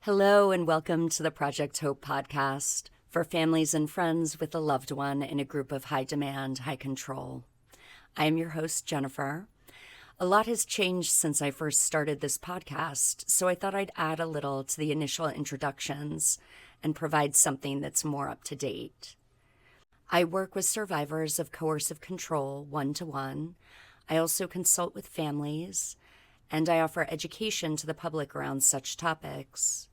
Hello and welcome to the Project Hope podcast for families and friends with a loved one in a group of high demand, high control. I am your host, Jennifer. A lot has changed since I first started this podcast, so I thought I'd add a little to the initial introductions and provide something that's more up to date. I work with survivors of coercive control one-to-one. I also consult with families, and I offer education to the public around such topics.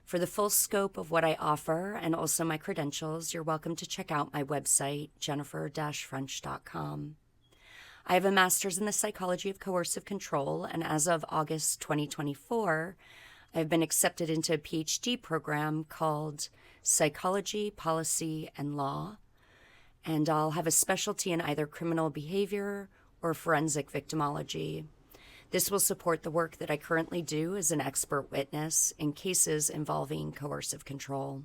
For the full scope of what I offer and also my credentials, you're welcome to check out my website, jennifer-french.com. I have a master's in the psychology of coercive control, and as of August 2024, I've been accepted into a PhD program called Psychology, Policy, and Law, and I'll have a specialty in either criminal behavior or forensic victimology. This will support the work that I currently do as an expert witness in cases involving coercive control.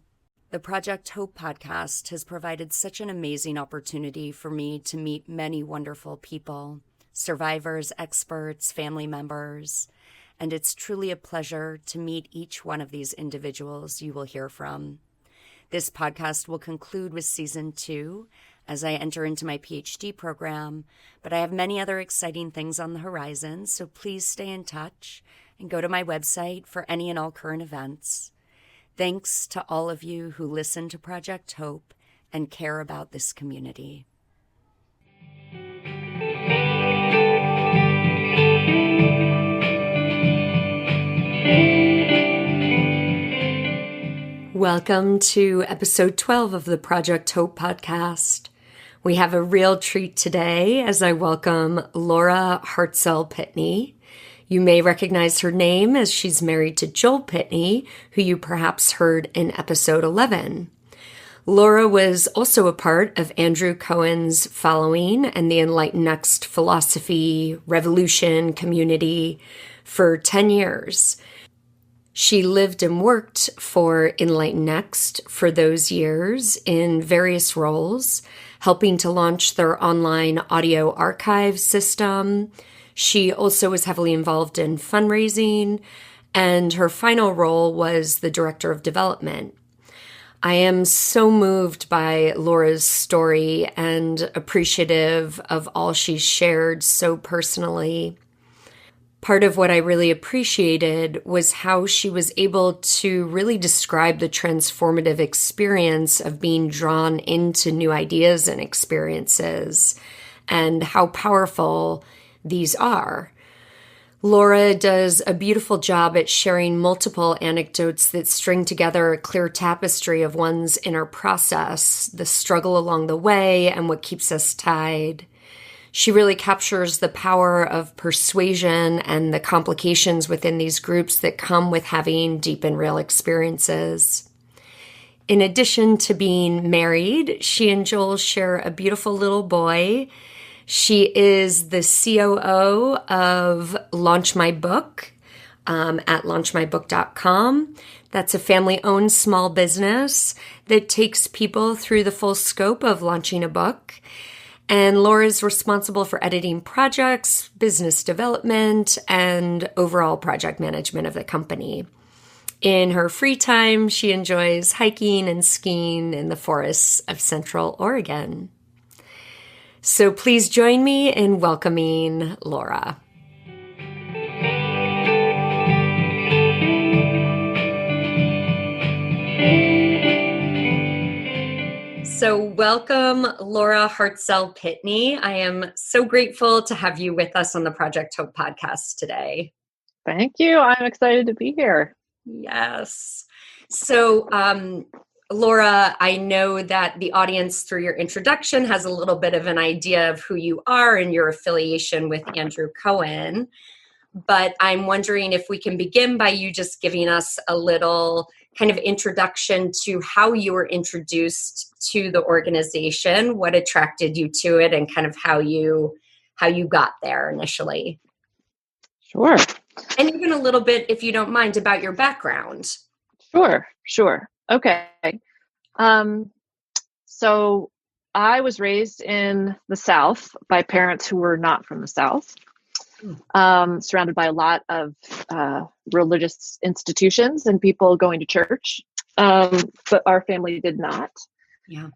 The Project Hope podcast has provided such an amazing opportunity for me to meet many wonderful people, survivors, experts, family members, and it's truly a pleasure to meet each one of these individuals you will hear from. This podcast will conclude with season 2 as I enter into my PhD program, but I have many other exciting things on the horizon, so please stay in touch and go to my website for any and all current events. Thanks to all of you who listen to Project Hope and care about this community. Welcome to episode 12 of the Project Hope podcast. We have a real treat today as I welcome Laura Hartzell Pitney. You may recognize her name as she's married to Joel Pitney, who you perhaps heard in episode 11. Laura was also a part of Andrew Cohen's following and the EnlightenNext philosophy revolution community for 10 years. She lived and worked for EnlightenNext for those years in various roles, helping to launch their online audio archive system. She also was heavily involved in fundraising, and her final role was the director of development. I am so moved by Laura's story and appreciative of all she's shared so personally. Part of what I really appreciated was how she was able to really describe the transformative experience of being drawn into new ideas and experiences and how powerful these are. Laura does a beautiful job at sharing multiple anecdotes that string together a clear tapestry of one's inner process, the struggle along the way, and what keeps us tied. She really captures the power of persuasion and the complications within these groups that come with having deep and real experiences. In addition to being married, she and Joel share a beautiful little boy. She is the COO of Launch My Book at launchmybook.com. That's a family-owned small business that takes people through the full scope of launching a book. And Laura's responsible for editing projects, business development, and overall project management of the company. In her free time, she enjoys hiking and skiing in the forests of Central Oregon. So please join me in welcoming Laura. So welcome, Laura Hartzell Pitney. I am so grateful to have you with us on the Project Hope podcast today. Thank you. I'm excited to be here. Yes. So, Laura, I know that the audience through your introduction has a little bit of an idea of who you are and your affiliation with Andrew Cohen. But I'm wondering if we can begin by you just giving us a little kind of introduction to how you were introduced to the organization, what attracted you to it, and kind of how you got there initially. Sure. And even a little bit, if you don't mind, about your background. Sure. Okay. So I was raised in the South by parents who were not from the South. surrounded by a lot of religious institutions and people going to church. But our family did not. Yeah.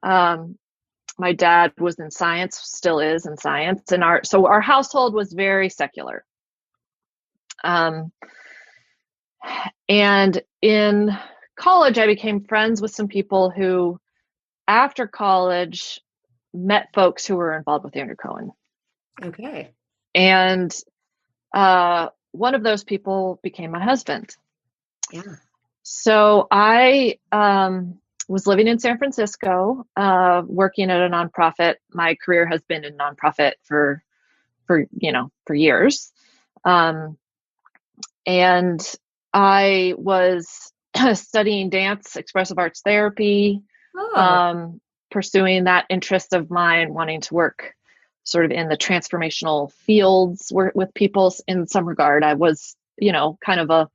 My dad was in science, still is in science, and our household was very secular. And in college, I became friends with some people who, after college, met folks who were involved with Andrew Cohen. Okay. And one of those people became my husband. Yeah. So I was living in San Francisco, working at a nonprofit. My career has been in nonprofit for years. And I was studying dance, expressive arts therapy, pursuing that interest of mine, wanting to work sort of in the transformational fields with people in some regard. I was, kind of a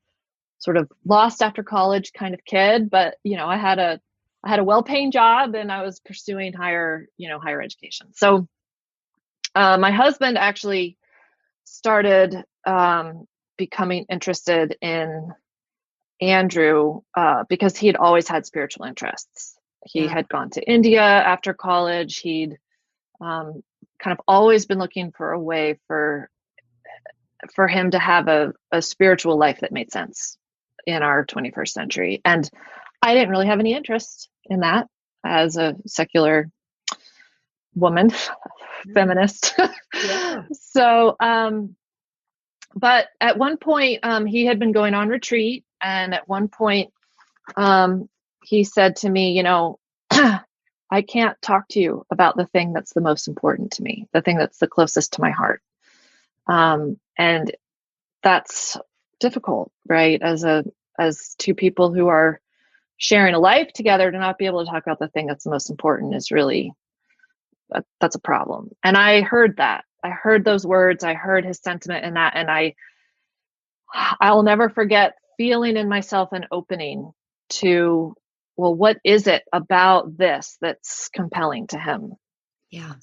sort of lost after college kind of kid, but, I had a well-paying job and I was pursuing higher education. So my husband actually started becoming interested in Andrew because he had always had spiritual interests. He had gone to India after college. He'd kind of always been looking for a way for him to have a spiritual life that made sense in our 21st century. And I didn't really have any interest in that as a secular woman, feminist. So, but at one point, he had been going on retreat. And at one point, he said to me, I can't talk to you about the thing that's the most important to me, the thing that's the closest to my heart. And that's difficult, right? As two people who are sharing a life together, to not be able to talk about the thing that's the most important is really, that's a problem. And I heard that. I heard those words. I heard his sentiment in that. And I'll never forget feeling in myself an opening to, well, what is it about this that's compelling to him? Yeah.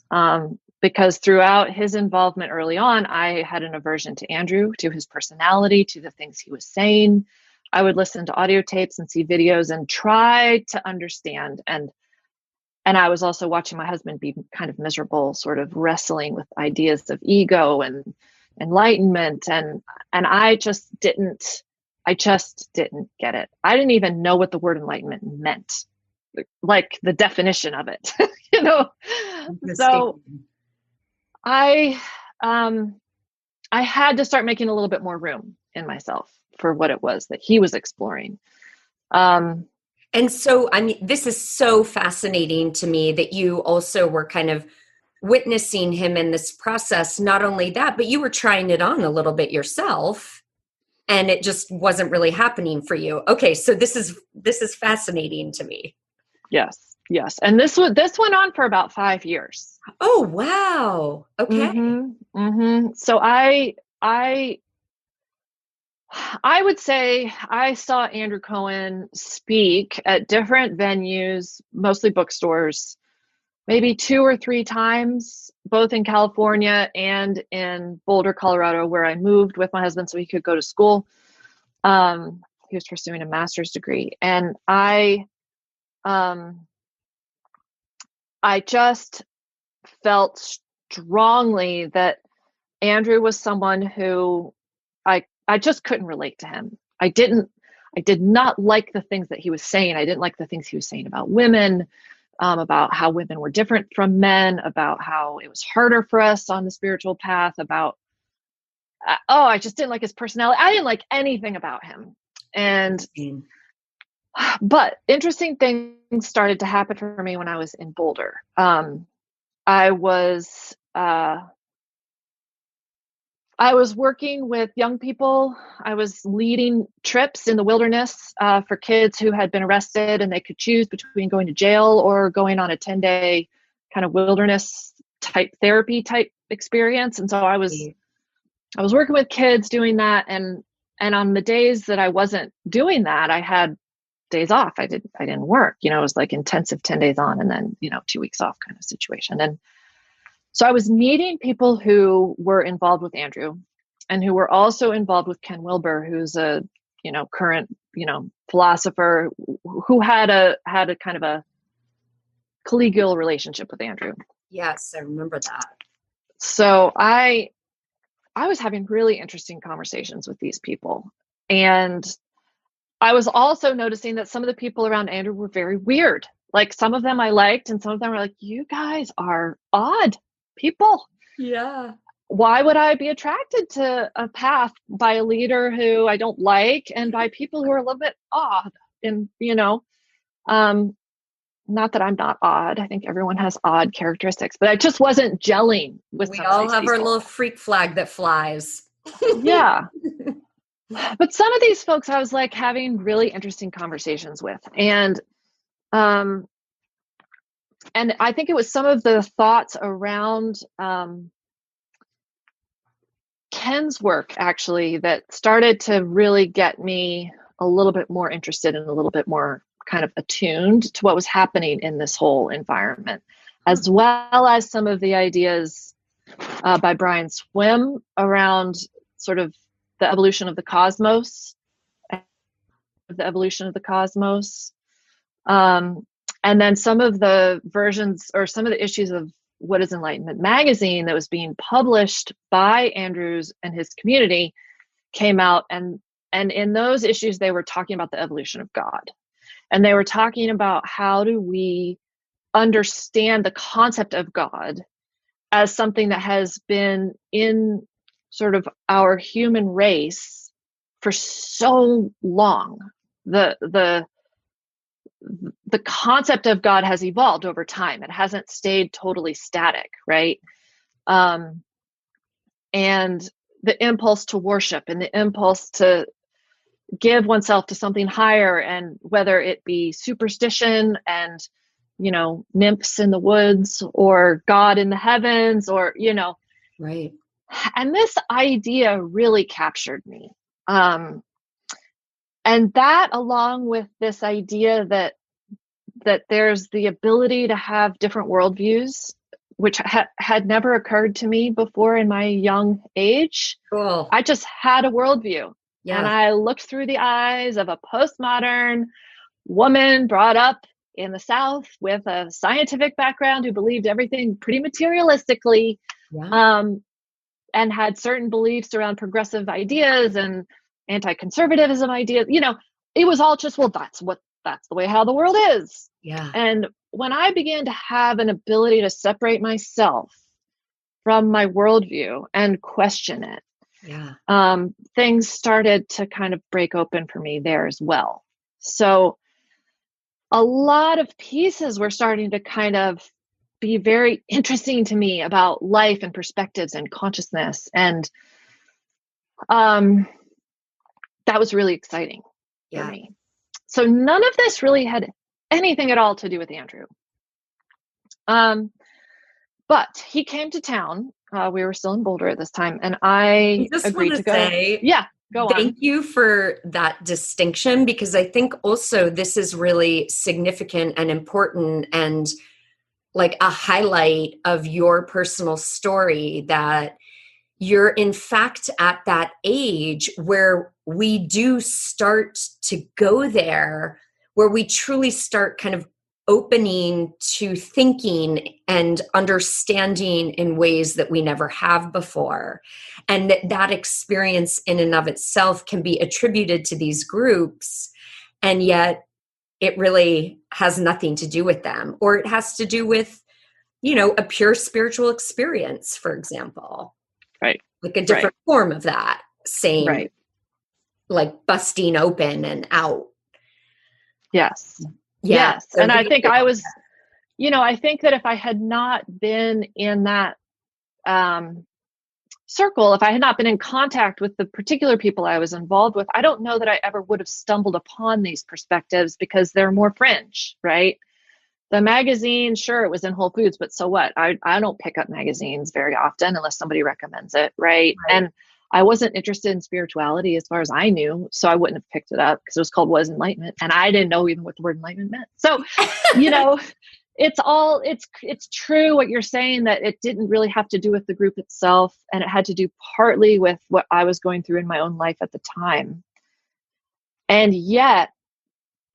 Because throughout his involvement early on, I had an aversion to Andrew, to his personality, to the things he was saying. I would listen to audio tapes and see videos and try to understand. And I was also watching my husband be kind of miserable, sort of wrestling with ideas of ego and enlightenment. And I just didn't get it. I didn't even know what the word enlightenment meant, like the definition of it, So I had to start making a little bit more room in myself for what it was that he was exploring. And so, I mean, this is so fascinating to me that you also were kind of witnessing him in this process. Not only that, but you were trying it on a little bit yourself, and it just wasn't really happening for you. Okay, so this is fascinating to me. Yes. And this went on for about 5 years. Oh, wow. Okay. Mm-hmm. Mm-hmm. So I would say I saw Andrew Cohen speak at different venues, mostly bookstores, maybe 2 or 3 times, both in California and in Boulder, Colorado, where I moved with my husband so he could go to school. He was pursuing a master's degree. And I just felt strongly that Andrew was someone who I just couldn't relate to him. I did not like the things that he was saying. I didn't like the things he was saying about women, about how women were different from men, about how it was harder for us on the spiritual path, about, I just didn't like his personality. I didn't like anything about him. But interesting things started to happen for me when I was in Boulder. I was working with young people. I was leading trips in the wilderness for kids who had been arrested, and they could choose between going to jail or going on a 10-day kind of wilderness type therapy type experience. And so I was working with kids doing that. And on the days that I wasn't doing that, I had days off. I didn't work, it was like intensive 10 days on and then, 2 weeks off kind of situation. And so I was meeting people who were involved with Andrew, and who were also involved with Ken Wilber, who's a, current, philosopher who had a kind of a collegial relationship with Andrew. Yes, I remember that. So I was having really interesting conversations with these people. And I was also noticing that some of the people around Andrew were very weird. Like some of them I liked, and some of them were like, you guys are odd people. Yeah. Why would I be attracted to a path by a leader who I don't like and by people who are a little bit odd? And, not that I'm not odd. I think everyone has odd characteristics, but I just wasn't gelling with some of these people. We all have our little freak flag that flies. Yeah. But some of these folks I was like having really interesting conversations with. And I think it was some of the thoughts around Ken's work actually that started to really get me a little bit more interested and a little bit more kind of attuned to what was happening in this whole environment, as well as some of the ideas by Brian Swim around sort of the evolution of the cosmos, and then some of the versions or some of the issues of What is Enlightenment magazine that was being published by Andrews and his community came out, and in those issues they were talking about the evolution of God, and they were talking about how do we understand the concept of God as something that has been in sort of our human race for so long. The concept of God has evolved over time. It hasn't stayed totally static, right? And the impulse to worship and the impulse to give oneself to something higher, and whether it be superstition and, nymphs in the woods or God in the heavens or, Right. And this idea really captured me. And that, along with this idea that there's the ability to have different worldviews, which had never occurred to me before in my young age. Cool. I just had a worldview. Yeah. And I looked through the eyes of a postmodern woman brought up in the South with a scientific background who believed everything pretty materialistically, and had certain beliefs around progressive ideas and anti-conservatism ideas. It was all just, that's the way how the world is. Yeah. And when I began to have an ability to separate myself from my worldview and question it, things started to kind of break open for me there as well. So a lot of pieces were starting to kind of be very interesting to me about life and perspectives and consciousness. And that was really exciting for me. So none of this really had anything at all to do with Andrew. But he came to town. We were still in Boulder at this time, and I agreed to go. Go on. Thank you for that distinction, because I think also this is really significant and important and like a highlight of your personal story, that you're in fact at that age where we do start to go there, where we truly start kind of opening to thinking and understanding in ways that we never have before. And that experience in and of itself can be attributed to these groups, and yet it really has nothing to do with them, or it has to do with, a pure spiritual experience, for example. Right. Like a different form of that same, like busting open and out. Yes. Yeah. Yes. And I think I was, I think that if I had not been in that circle, if I had not been in contact with the particular people I was involved with, I don't know that I ever would have stumbled upon these perspectives, because they're more fringe, right? The magazine, sure, it was in Whole Foods, but so what? I don't pick up magazines very often unless somebody recommends it, right? And I wasn't interested in spirituality as far as I knew, so I wouldn't have picked it up, because it was called What is Enlightenment, and I didn't know even what the word enlightenment meant. So, it's true what you're saying, that it didn't really have to do with the group itself, and it had to do partly with what I was going through in my own life at the time. And yet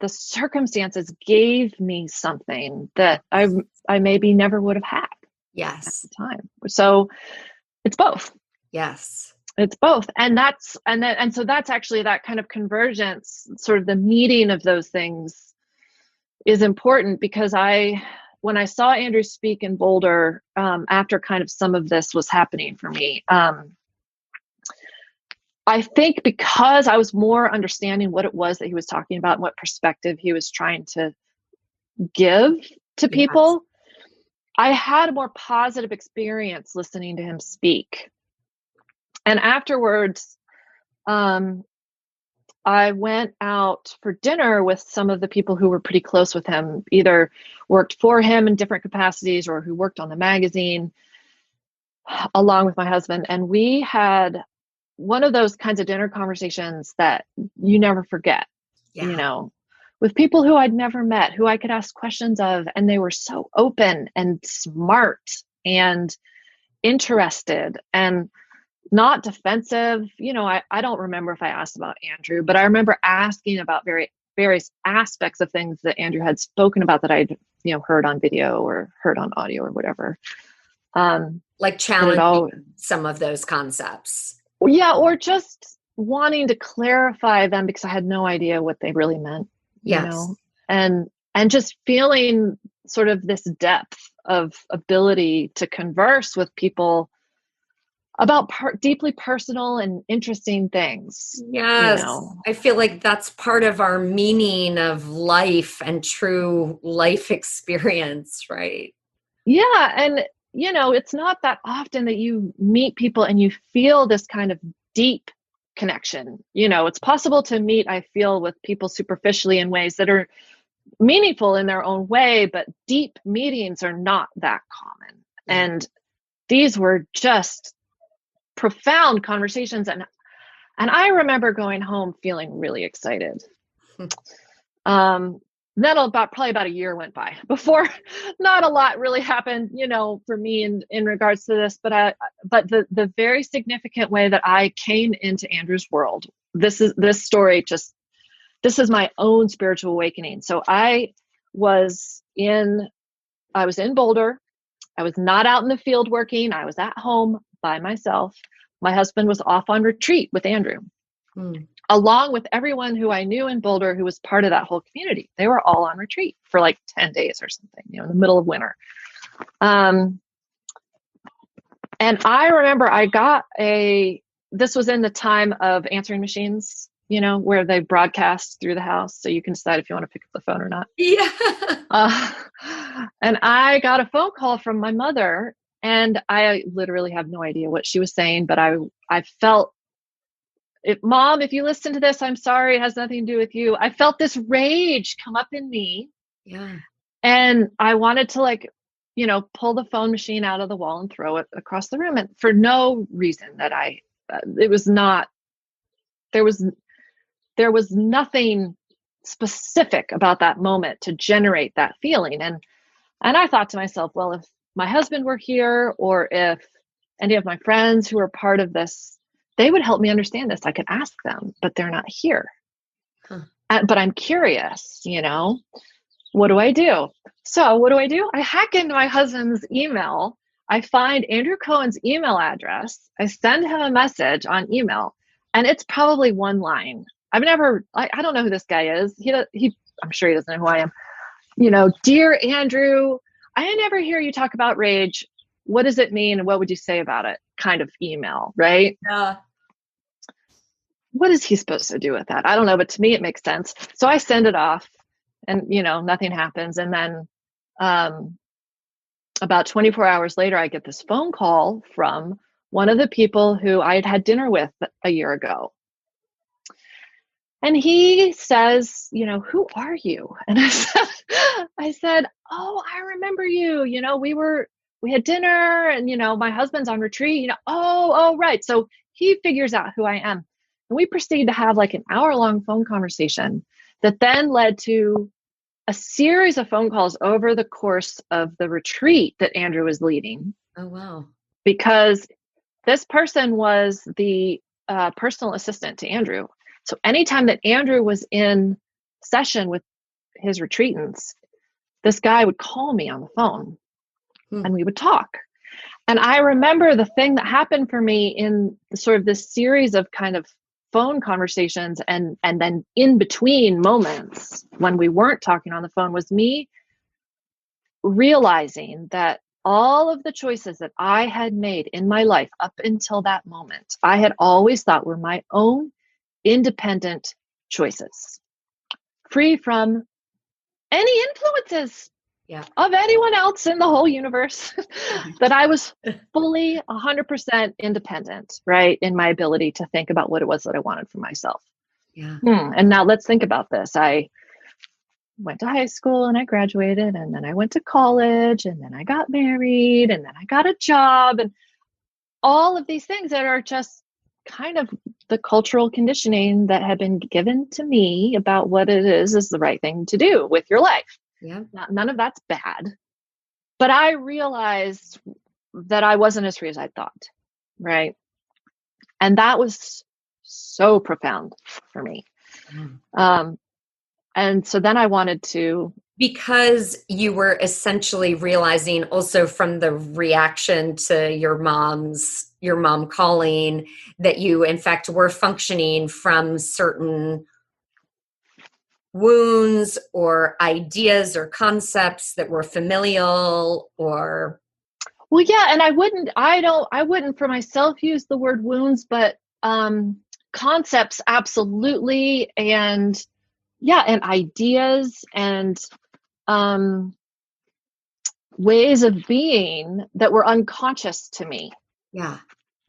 the circumstances gave me something that I maybe never would have had at the time. So it's both. Yes. It's both. And so that's actually that kind of convergence, sort of the meeting of those things is important, because when I saw Andrew speak in Boulder, after kind of some of this was happening for me, I think because I was more understanding what it was that he was talking about and what perspective he was trying to give to people, I had a more positive experience listening to him speak. And afterwards, I went out for dinner with some of the people who were pretty close with him, either worked for him in different capacities or who worked on the magazine, along with my husband. And we had one of those kinds of dinner conversations that you never forget, with people who I'd never met, who I could ask questions of, and they were so open and smart and interested and not defensive. I don't remember if I asked about Andrew, but I remember asking about various aspects of things that Andrew had spoken about that I'd, heard on video or heard on audio or whatever. Like challenging some of those concepts. Yeah, or just wanting to clarify them because I had no idea what they really meant, and just feeling sort of this depth of ability to converse with people about deeply personal and interesting things. Yes. I feel like that's part of our meaning of life and true life experience, right? Yeah. And, it's not that often that you meet people and you feel this kind of deep connection. It's possible to meet, I feel, with people superficially in ways that are meaningful in their own way, but deep meetings are not that common. And these were just profound conversations. And I remember going home feeling really excited. Then probably about a year went by before not a lot really happened, for me in regards to this, but the very significant way that I came into Andrew's world, this is my own spiritual awakening. So I was in Boulder. I was not out in the field working. I was at home by myself. My husband was off on retreat with Andrew, along with everyone who I knew in Boulder who was part of that whole community. They were all on retreat for like 10 days or something, in the middle of winter. And I remember this was in the time of answering machines, where they broadcast through the house so you can decide if you want to pick up the phone or not. Yeah. And I got a phone call from my mother, and I literally have no idea what she was saying, but I felt it. Mom, if you listen to this, I'm sorry. It has nothing to do with you. I felt this rage come up in me. Yeah. And I wanted to pull the phone machine out of the wall and throw it across the room. And for no reason that there was nothing specific about that moment to generate that feeling. And I thought to myself, well, if my husband were here, or if any of my friends who are part of this, they would help me understand this. I could ask them, but they're not here. But I'm curious, what do I do? So what do? I hack into my husband's email. I find Andrew Cohen's email address. I send him a message on email, and it's probably one line. I don't know who this guy is. I'm sure he doesn't know who I am. Dear Andrew, I never hear you talk about rage. What does it mean? And what would you say about it? Kind of email, right? Yeah. What is he supposed to do with that? I don't know, but to me, it makes sense. So I send it off, and, nothing happens. And then about 24 hours later, I get this phone call from one of the people who I had dinner with a year ago. And he says, who are you? And I said, oh, I remember you. We had dinner, and, my husband's on retreat. Oh, right. So he figures out who I am. And we proceed to have like an hour-long phone conversation that then led to a series of phone calls over the course of the retreat that Andrew was leading. Oh, wow. Because this person was the personal assistant to Andrew. So anytime that Andrew was in session with his retreatants, this guy would call me on the phone and we would talk. And I remember the thing that happened for me in sort of this series of kind of phone conversations and then in between moments when we weren't talking on the phone was me realizing that all of the choices that I had made in my life up until that moment, I had always thought were my own independent choices, free from any influences of anyone else in the whole universe, that I was fully 100% independent, right, in my ability to think about what it was that I wanted for myself. Yeah. And now let's think about this. I went to high school and I graduated, and then I went to college, and then I got married, and then I got a job, and all of these things that are just kind of the cultural conditioning that had been given to me about what it is the right thing to do with your life. Yeah. None of that's bad. But I realized that I wasn't as free as I thought, right? And that was so profound for me. And so then I wanted to... Because you were essentially realizing also from the reaction to your mom calling, that you in fact were functioning from certain wounds or ideas or concepts that were familial or... Well, yeah. And I wouldn't for myself use the word wounds, but concepts, absolutely. And yeah, and ideas and ways of being that were unconscious to me. Yeah.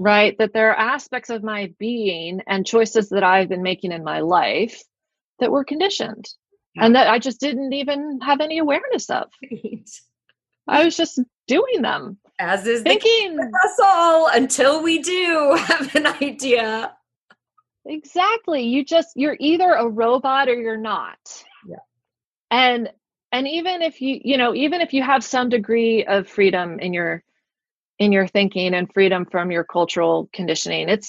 Right. That there are aspects of my being and choices that I've been making in my life that were conditioned and that I just didn't even have any awareness of. Right. I was just doing them. As is thinking the case with us all until we do have an idea. Exactly. You're either a robot or you're not. Yeah. And even if even if you have some degree of freedom in your thinking and freedom from your cultural conditioning, it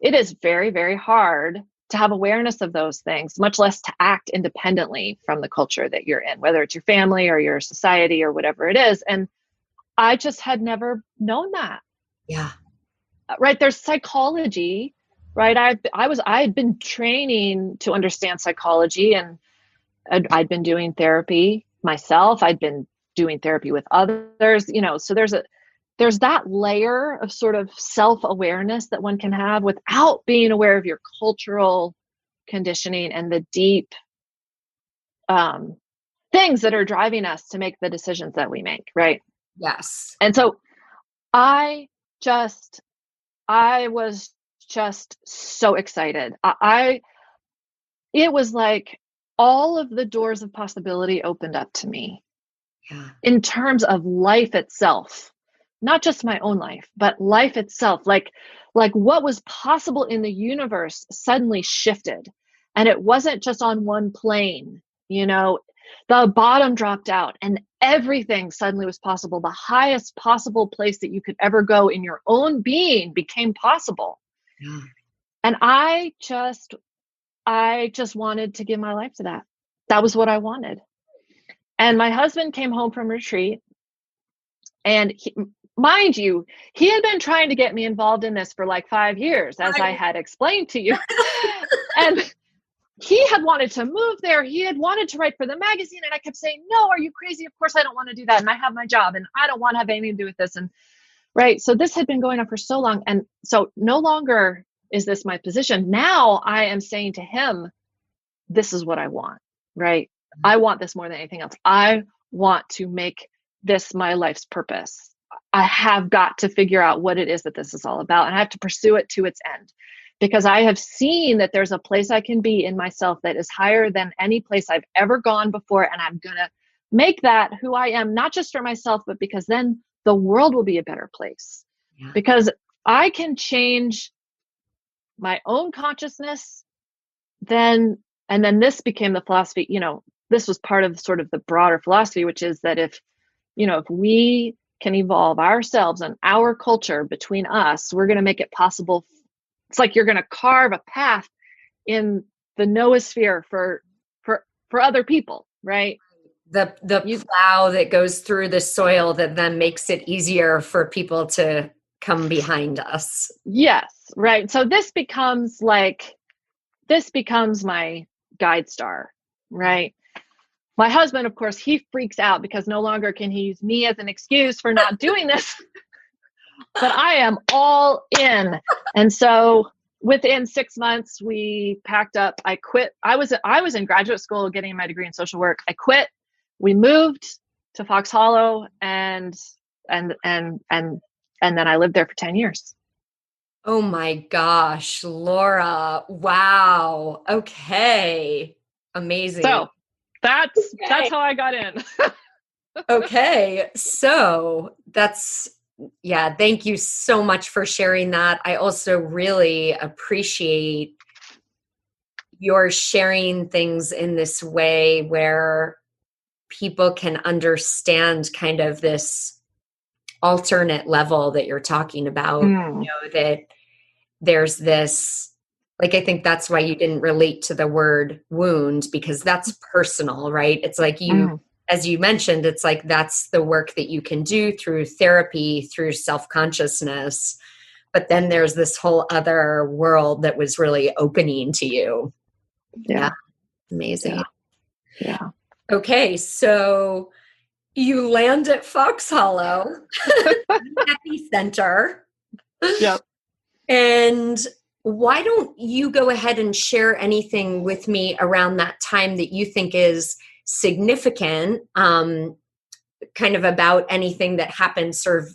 is very, very hard to have awareness of those things, much less to act independently from the culture that you're in, whether it's your family or your society or whatever it is. And I just had never known that. Yeah. Right. There's psychology, right? I had been training to understand psychology, and I'd been doing therapy myself. I'd been doing therapy with others, so there's that layer of sort of self-awareness that one can have without being aware of your cultural conditioning and the deep things that are driving us to make the decisions that we make, right? Yes. And so I was just so excited. It was like all of the doors of possibility opened up to me. Yeah. In terms of life itself. Not just my own life, but life itself. Like what was possible in the universe suddenly shifted. And it wasn't just on one plane, the bottom dropped out and everything suddenly was possible. The highest possible place that you could ever go in your own being became possible. Yeah. And I just wanted to give my life to that. That was what I wanted. And my husband came home from retreat, and mind you, he had been trying to get me involved in this for like 5 years, as I had explained to you. And he had wanted to move there. He had wanted to write for the magazine. And I kept saying, no, are you crazy? Of course I don't want to do that. And I have my job and I don't want to have anything to do with this. And right. So this had been going on for so long. And so no longer is this my position. Now I am saying to him, this is what I want, right? I want this more than anything else. I want to make this my life's purpose. I have got to figure out what it is that this is all about. And I have to pursue it to its end, because I have seen that there's a place I can be in myself that is higher than any place I've ever gone before. And I'm going to make that who I am, not just for myself, but because then the world will be a better place. Yeah. Because I can change my own consciousness, and then this became the philosophy, this was part of sort of the broader philosophy, which is that if we can evolve ourselves and our culture between us, we're going to make it possible. It's like you're going to carve a path in the noosphere for other people, right? The plow that goes through the soil that then makes it easier for people to come behind us. Yes, right. So this becomes my guide star, right? My husband, of course, he freaks out because no longer can he use me as an excuse for not doing this. But I am all in. And so within 6 months, we packed up. I quit. I was in graduate school getting my degree in social work. I quit. We moved to Fox Hollow, and then I lived there for 10 years. Oh my gosh, Laura. Wow. Okay. Amazing. So that's how I got in. Okay. So thank you so much for sharing that. I also really appreciate your sharing things in this way where people can understand kind of this alternate level that you're talking about, that there's this, like, I think that's why you didn't relate to the word wound, because that's personal, right? It's like as you mentioned, it's like, that's the work that you can do through therapy, through self-consciousness. But then there's this whole other world that was really opening to you. Yeah. Amazing. Yeah. Okay. So you land at Fox Hollow, epicenter. Yep. And why don't you go ahead and share anything with me around that time that you think is significant, kind of about anything that happened sort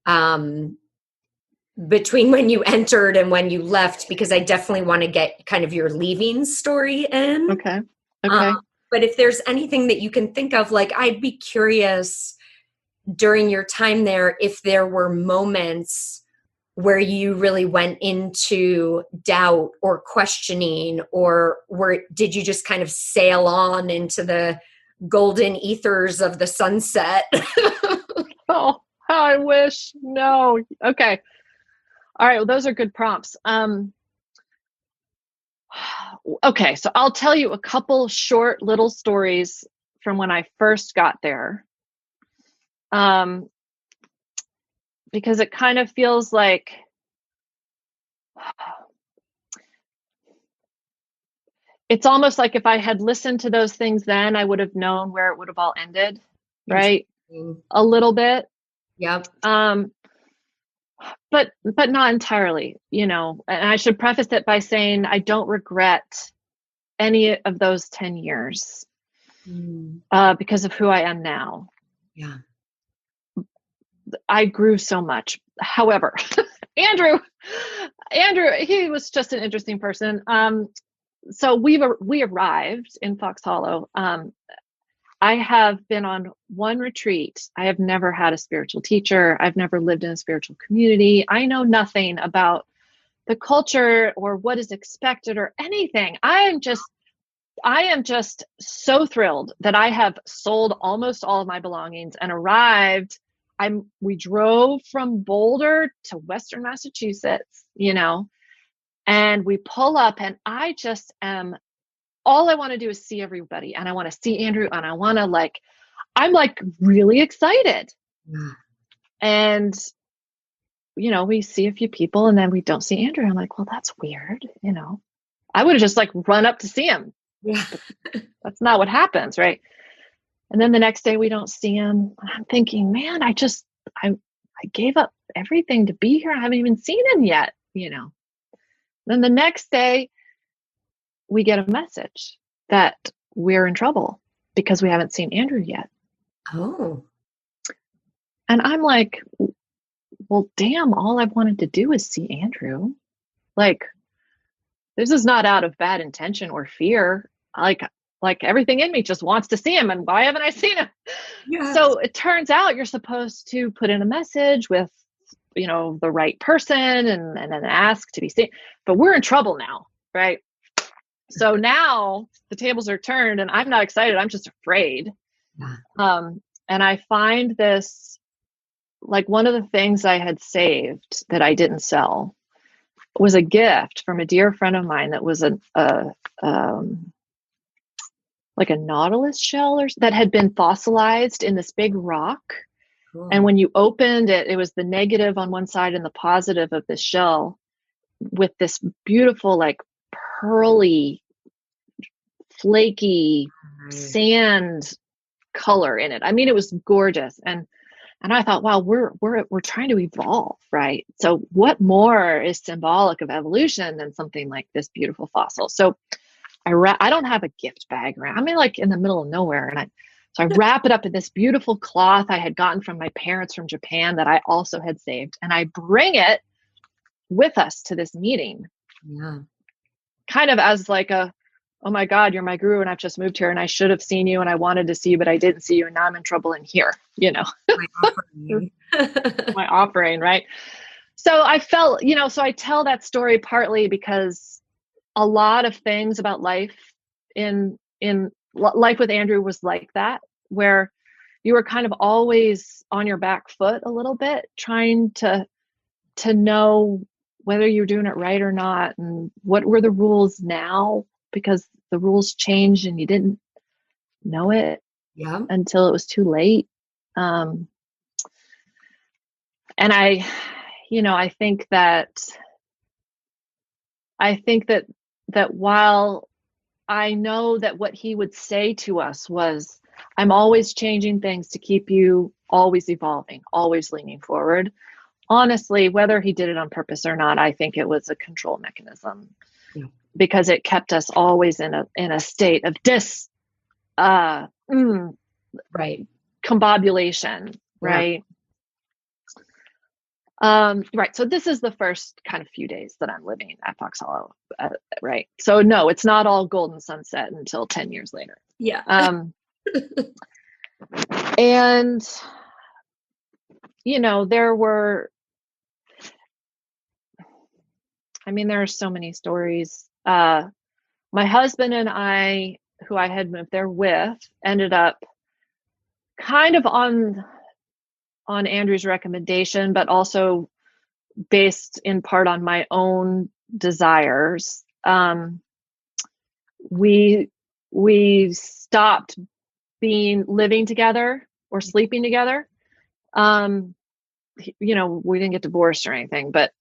of between when you entered and when you left, because I definitely want to get kind of your leaving story in. Okay. But if there's anything that you can think of, like, I'd be curious during your time there, if there were moments where you really went into doubt or questioning, or did you just kind of sail on into the golden ethers of the sunset? Oh, I wish. No. Okay. All right. Well, those are good prompts. Okay. So I'll tell you a couple short little stories from when I first got there. Because it kind of feels like it's almost like if I had listened to those things then, I would have known where it would have all ended, right? A little bit. Yep. But not entirely, and I should preface it by saying I don't regret any of those 10 years because of who I am now. Yeah. I grew so much. However, Andrew, he was just an interesting person. So we arrived in Fox Hollow. I have been on one retreat. I have never had a spiritual teacher. I've never lived in a spiritual community. I know nothing about the culture or what is expected or anything. I am just so thrilled that I have sold almost all of my belongings and arrived. We drove from Boulder to Western Massachusetts, and we pull up, and I just am, all I want to do is see everybody, and I want to see Andrew, and I want to I'm really excited. Yeah. And, we see a few people and then we don't see Andrew. I'm like, well, that's weird. I would have just run up to see him. Yeah. That's not what happens. Right. And then the next day we don't see him. I'm thinking, man, I gave up everything to be here. I haven't even seen him yet. Then the next day we get a message that we're in trouble because we haven't seen Andrew yet. Oh. And I'm like, well, damn, all I've wanted to do is see Andrew. This is not out of bad intention or fear. Everything in me just wants to see him. And why haven't I seen him? Yes. So it turns out you're supposed to put in a message with, the right person and then ask to be seen. But we're in trouble now, right? So now the tables are turned and I'm not excited. I'm just afraid. Yeah. And I find this, like, one of the things I had saved that I didn't sell was a gift from a dear friend of mine that was like a nautilus shell that had been fossilized in this big rock. Cool. And when you opened it, it was the negative on one side and the positive of the shell with this beautiful, like, pearly, flaky sand color in it. I mean, it was gorgeous. And I thought, wow, we're trying to evolve, right? So what more is symbolic of evolution than something like this beautiful fossil? So I don't have a gift bag around. I'm like in the middle of nowhere, and so I wrap it up in this beautiful cloth I had gotten from my parents from Japan that I also had saved, and I bring it with us to this meeting. Yeah. Kind of as like oh my God, you're my guru and I've just moved here and I should have seen you and I wanted to see you, but I didn't see you. And now I'm in trouble in here, My offering. My offering, right? So I felt, so I tell that story partly because a lot of things about life in life with Andrew was like that, where you were kind of always on your back foot a little bit, trying to know whether you're doing it right or not. And what were the rules now? Because the rules changed and you didn't know it until it was too late. And I think that while I know that what he would say to us was, I'm always changing things to keep you always evolving, always leaning forward. Honestly, whether he did it on purpose or not, I think it was a control mechanism. Yeah. Because it kept us always in a state of right, combobulation, right? Yeah. Right. So this is the first kind of few days that I'm living at Fox Hollow, right? So no, it's not all golden sunset until 10 years later. Yeah. And there are so many stories. My husband and I, who I had moved there with, ended up kind of on Andrew's recommendation, but also based in part on my own desires. We stopped living together or sleeping together. We didn't get divorced or anything, but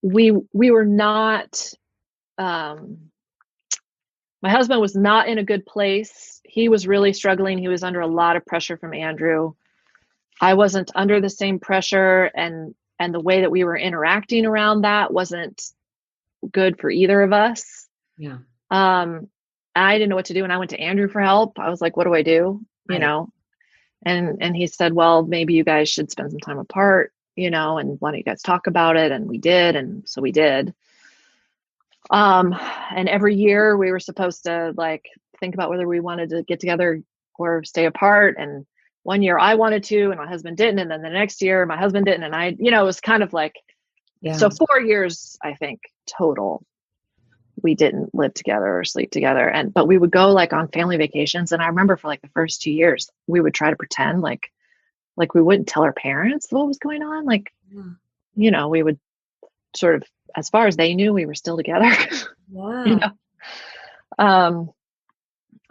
we were not, my husband was not in a good place. He was really struggling. He was under a lot of pressure from Andrew. I wasn't under the same pressure, and the way that we were interacting around that wasn't good for either of us. Yeah. I didn't know what to do, and I went to Andrew for help. I was like, what do I do? Right. And he said, well, maybe you guys should spend some time apart, and why don't you guys talk about it? And we did. And so we did. And every year we were supposed to think about whether we wanted to get together or stay apart. And one year I wanted to, and my husband didn't. And then the next year my husband didn't. And it was kind of like, so 4 years, I think, total, we didn't live together or sleep together. But we would go on family vacations. And I remember for the first 2 years, we would try to pretend like we wouldn't tell our parents what was going on. We would sort of, as far as they knew, we were still together. Wow.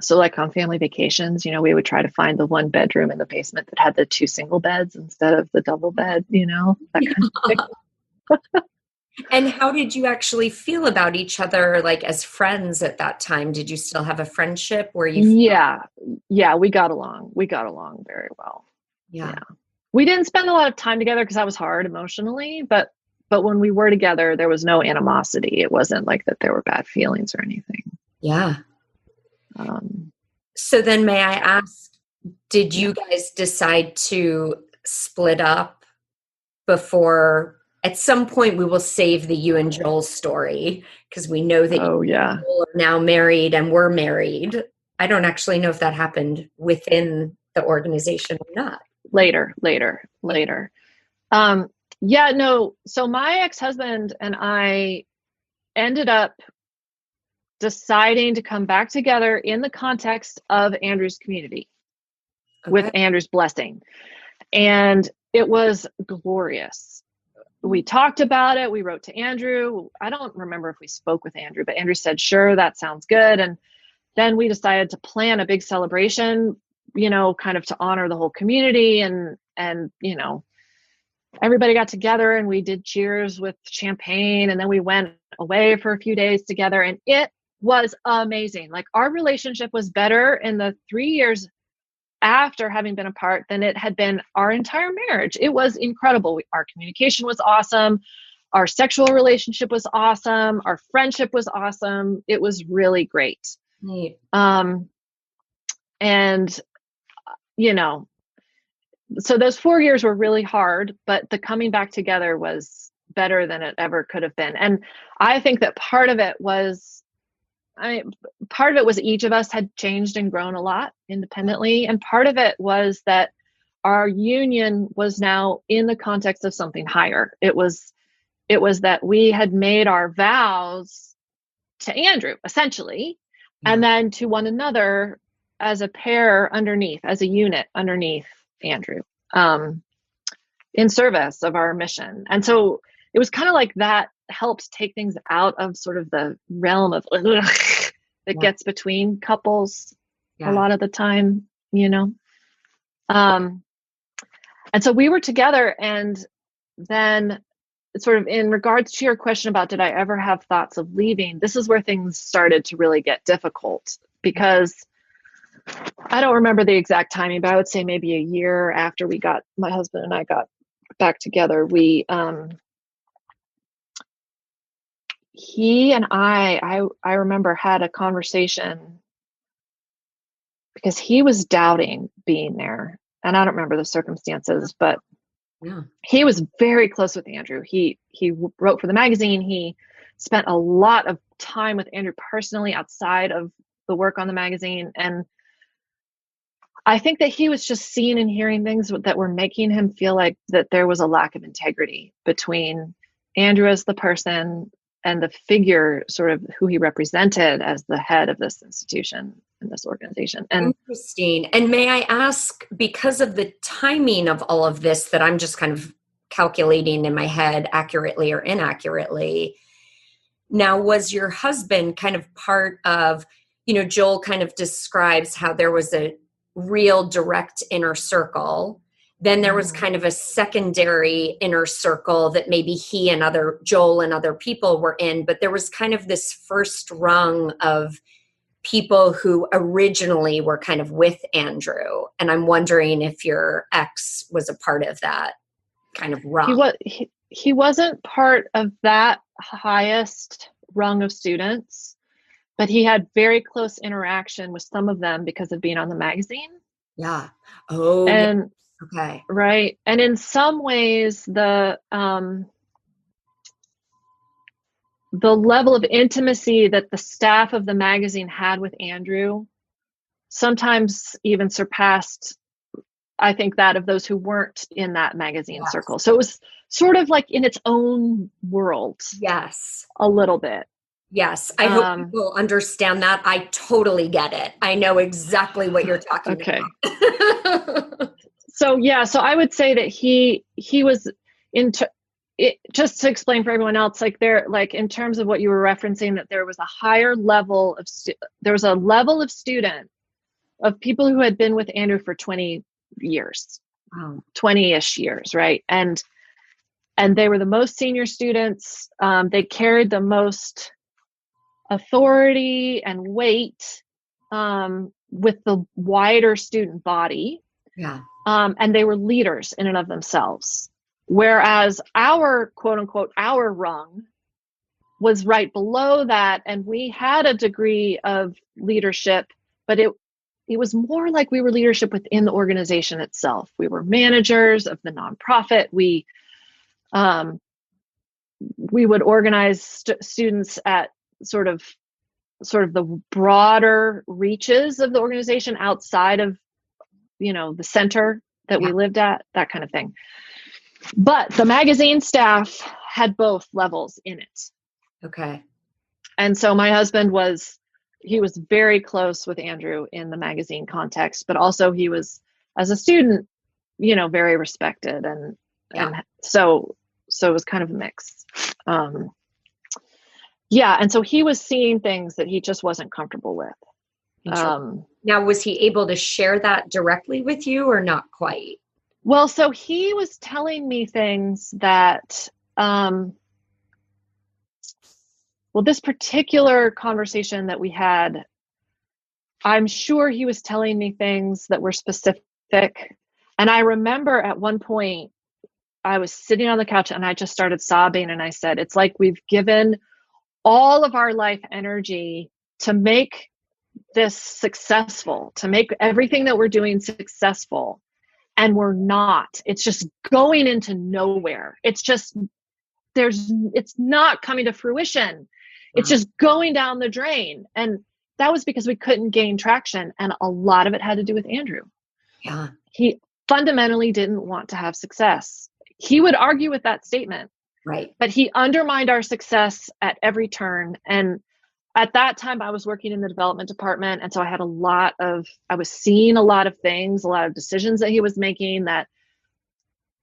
So on family vacations, we would try to find the one bedroom in the basement that had the 2 single beds instead of the double bed, that kind of thing. And how did you actually feel about each other, as friends at that time? Did you still have a friendship where you? Yeah, we got along. We got along very well. Yeah. We didn't spend a lot of time together because that was hard emotionally, but when we were together, there was no animosity. It wasn't like that there were bad feelings or anything. Yeah. So then may I ask, did you guys decide to split up before? At some point we will save the you and Joel story because we know that you and Joel are now married and were married. I don't actually know if that happened within the organization or not. Later. So my ex-husband and I ended up deciding to come back together in the context of Andrew's community with Andrew's blessing. And it was glorious. We talked about it. We wrote to Andrew. I don't remember if we spoke with Andrew, but Andrew said, sure, that sounds good. And then we decided to plan a big celebration, kind of to honor the whole community. And everybody got together and we did cheers with champagne. And then we went away for a few days together. And it was amazing. Like, our relationship was better in the 3 years after having been apart than it had been our entire marriage. It was incredible. Our communication was awesome. Our sexual relationship was awesome. Our friendship was awesome. It was really great. Neat. And, so those 4 years were really hard, but the coming back together was better than it ever could have been. And I think that part of it was each of us had changed and grown a lot independently. And part of it was that our union was now in the context of something higher. It was that we had made our vows to Andrew, essentially, and then to one another as a pair underneath, as a unit underneath Andrew, in service of our mission. And so it was kind of like that helps take things out of sort of the realm of that gets between couples a lot of the time, and so we were together. And then sort of in regards to your question about, did I ever have thoughts of leaving? This is where things started to really get difficult, because I don't remember the exact timing, but I would say maybe a year after my husband and I got back together, he and I remember had a conversation, because he was doubting being there. And I don't remember the circumstances, but he was very close with Andrew. He wrote for the magazine. He spent a lot of time with Andrew personally outside of the work on the magazine. And I think that he was just seeing and hearing things that were making him feel like that there was a lack of integrity between Andrew as the person and the figure, sort of who he represented as the head of this institution and this organization. And interesting. And may I ask, because of the timing of all of this that I'm just kind of calculating in my head accurately or inaccurately, now, was your husband kind of part of, Joel kind of describes how there was a real direct inner circle. Then there was kind of a secondary inner circle that maybe Joel and other people were in, but there was kind of this first rung of people who originally were kind of with Andrew. And I'm wondering if your ex was a part of that kind of rung. He wasn't part of that highest rung of students, but he had very close interaction with some of them because of being on the magazine. Yeah. Oh, and okay. Right. And in some ways, the level of intimacy that the staff of the magazine had with Andrew sometimes even surpassed, I think, that of those who weren't in that magazine circle. So it was sort of like in its own world. Yes. A little bit. Yes. I hope people understand that. I totally get it. I know exactly what you're talking about. So I would say that he was just to explain for everyone else, in terms of what you were referencing, that there was a higher level of student of people who had been with Andrew for 20 years, 20-ish years. Right. And they were the most senior students. They carried the most authority and weight with the wider student body. Yeah. And they were leaders in and of themselves. Whereas our quote unquote, our rung was right below that. And we had a degree of leadership, but it was more like we were leadership within the organization itself. We were managers of the nonprofit. We would organize students at sort of the broader reaches of the organization outside of, the center that we lived at, that kind of thing. But the magazine staff had both levels in it. Okay. And so my husband he was very close with Andrew in the magazine context, but also he was, as a student, very respected. And so it was kind of a mix. And so he was seeing things that he just wasn't comfortable with. Now, was he able to share that directly with you or not quite? Well, so he was telling me things that, this particular conversation that we had, I'm sure he was telling me things that were specific. And I remember at one point, I was sitting on the couch and I just started sobbing. And I said, it's like we've given all of our life energy to make this successful, to make everything that we're doing successful. And we're not. It's just going into nowhere. It's just, it's not coming to fruition. It's just going down the drain. And that was because we couldn't gain traction. And a lot of it had to do with Andrew. Yeah. He fundamentally didn't want to have success. He would argue with that statement. Right. But he undermined our success at every turn. And at that time, I was working in the development department. And so I was seeing a lot of things, a lot of decisions that he was making that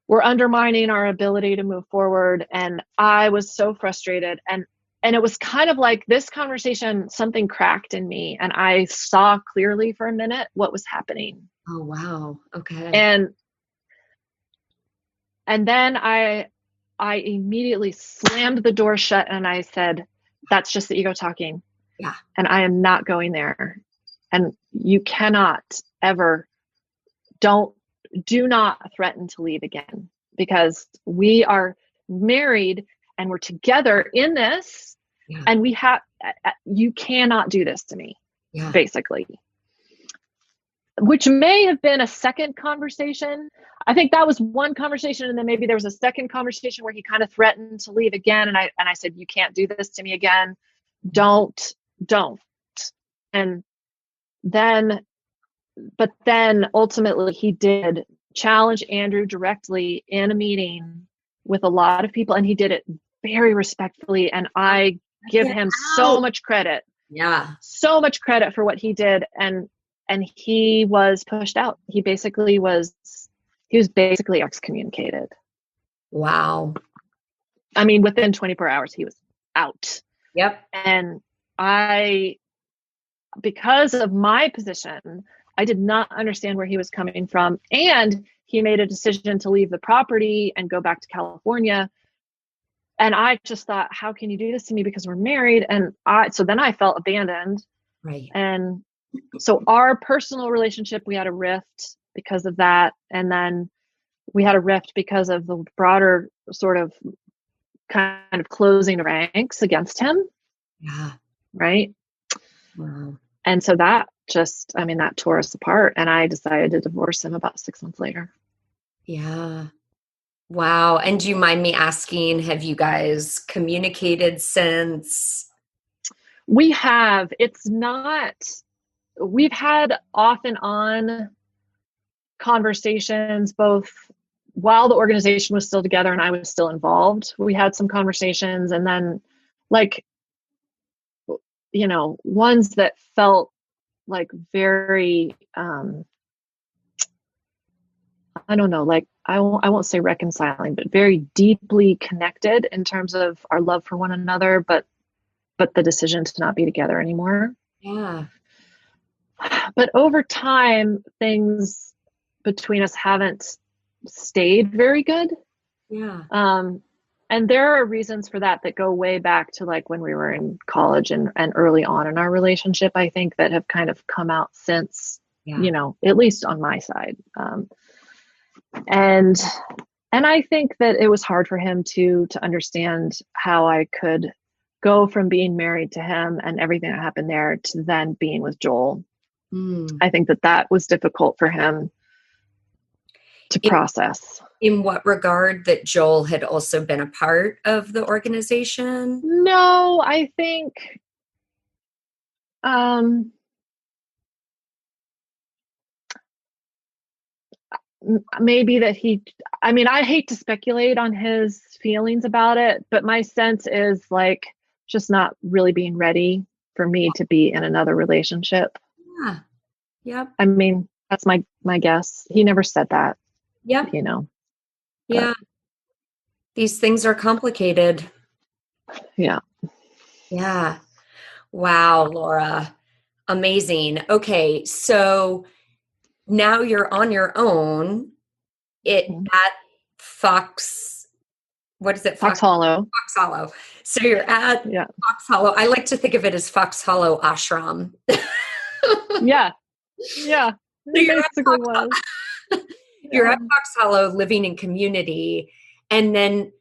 were undermining our ability to move forward. And I was so frustrated. And it was kind of like this conversation, something cracked in me and I saw clearly for a minute what was happening. Oh, wow. Okay. And then I immediately slammed the door shut and I said, that's just the ego talking. Yeah. And I am not going there. And you cannot ever, do not threaten to leave again, because we are married and we're together in this. Yeah. And you cannot do this to me, basically. Which may have been a second conversation. I think that was one conversation. And then maybe there was a second conversation where he kind of threatened to leave again. And I said, you can't do this to me again. Don't. And then ultimately he did challenge Andrew directly in a meeting with a lot of people. And he did it very respectfully. And I give him so much credit. Yeah. So much credit for what he did. And he was pushed out. He was basically excommunicated. Wow. I mean, within 24 hours, he was out. Yep. And because of my position, I did not understand where he was coming from. And he made a decision to leave the property and go back to California. And I just thought, how can you do this to me? Because we're married. And so then I felt abandoned. Right. And so our personal relationship, we had a rift because of that. And then we had a rift because of the broader sort of kind of closing ranks against him. Yeah. Right. Wow. And so that that tore us apart. And I decided to divorce him about 6 months later. Yeah. Wow. And do you mind me asking, have you guys communicated since? We have. We've had off and on conversations, both while the organization was still together and I was still involved. We had some conversations, and then ones that felt like very, I don't know, I won't say reconciling, but very deeply connected in terms of our love for one another, but the decision to not be together anymore. Yeah. But over time, things between us haven't stayed very good. Yeah. And there are reasons for that go way back to when we were in college and early on in our relationship, I think, that have kind of come out since, at least on my side. And I think that it was hard for him to understand how I could go from being married to him and everything that happened there to then being with Joel. I think that was difficult for him to process. In what regard? That Joel had also been a part of the organization? No, I think maybe that I hate to speculate on his feelings about it, but my sense is just not really being ready for me to be in another relationship. Yeah. Yep. I mean, that's my guess. He never said that. Yep. Yeah. But, these things are complicated. yeah. Yeah. Wow, Laura. Amazing. Okay. So now you're on your own at Fox, what is it? Fox Hollow. Fox Hollow. So you're at Yeah. Fox Hollow. I like to think of it as Fox Hollow Ashram. Yeah. Yeah. It basically was. You're at Fox Hollow living in community. And then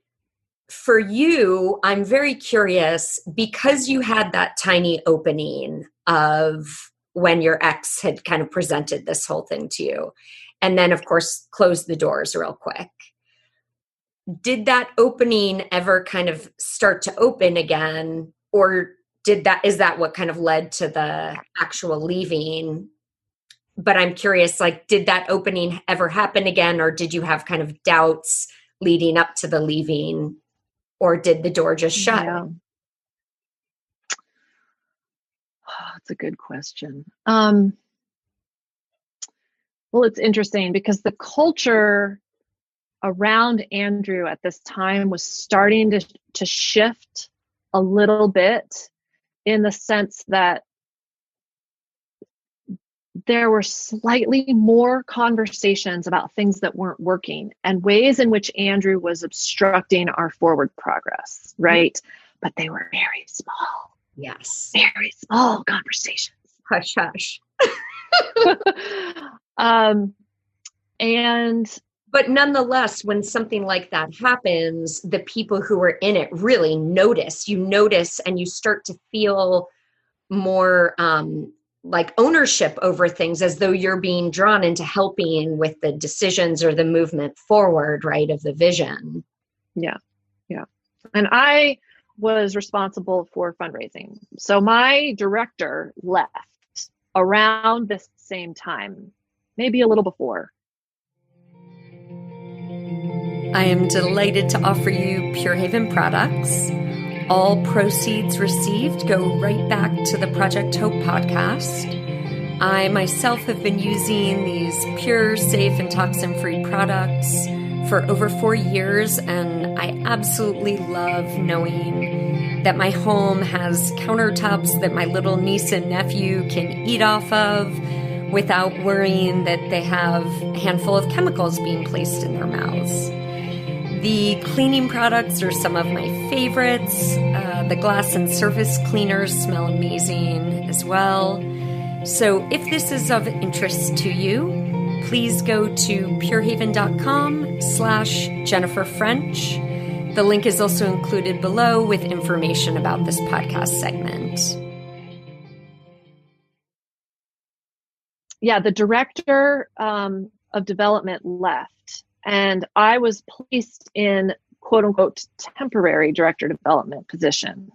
for you, I'm very curious because you had that tiny opening of when your ex had kind of presented this whole thing to you. And then, of course, closed the doors real quick. Did that opening ever kind of start to open again? Or is that what kind of led to the actual leaving? But I'm curious, like, did that opening ever happen again? Or did you have kind of doubts leading up to the leaving? Or did the door just shut? Yeah. Oh, that's a good question. Well, it's interesting because the culture around Andrew at this time was starting to shift a little bit, in the sense that there were slightly more conversations about things that weren't working and ways in which Andrew was obstructing our forward progress, right? But they were very small. Yes. Very small conversations. Hush, hush. But nonetheless, when something like that happens, the people who are in it really notice. You notice and you start to feel more like ownership over things, as though you're being drawn into helping with the decisions or the movement forward, right, of the vision. Yeah. Yeah. And I was responsible for fundraising. So my director left around this same time, maybe a little before. I am delighted to offer you Pure Haven products. All proceeds received go right back to the Project Hope podcast. I myself have been using these pure, safe, and toxin-free products for over 4 years, and I absolutely love knowing that my home has countertops that my little niece and nephew can eat off of without worrying that they have a handful of chemicals being placed in their mouths. The cleaning products are some of my favorites. The glass and surface cleaners smell amazing as well. So if this is of interest to you, please go to purehaven.com/Jennifer French. The link is also included below with information about this podcast segment. Yeah, the director of development left. And I was placed in quote unquote temporary director development position.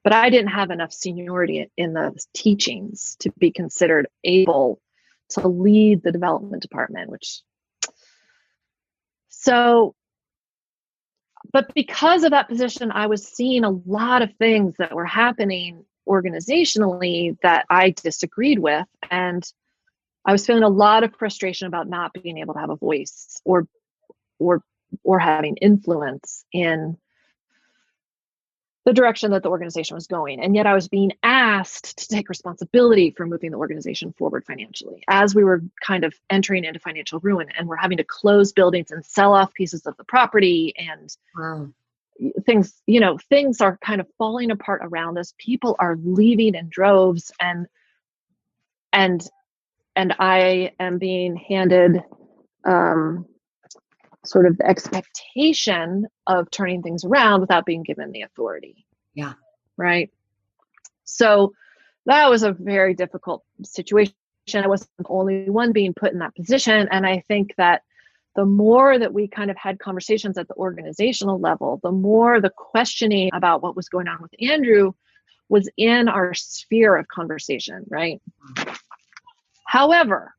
But I didn't have enough seniority in the teachings to be considered able to lead the development department, but because of that position, I was seeing a lot of things that were happening organizationally that I disagreed with. And I was feeling a lot of frustration about not being able to have a voice or having influence in the direction that the organization was going. And yet I was being asked to take responsibility for moving the organization forward financially as we were kind of entering into financial ruin, and we're having to close buildings and sell off pieces of the property, and things are kind of falling apart around us. People are leaving in droves, and I am being handed sort of the expectation of turning things around without being given the authority. Yeah. Right. So that was a very difficult situation. I wasn't the only one being put in that position. And I think that the more that we kind of had conversations at the organizational level, the more the questioning about what was going on with Andrew was in our sphere of conversation. Right. However,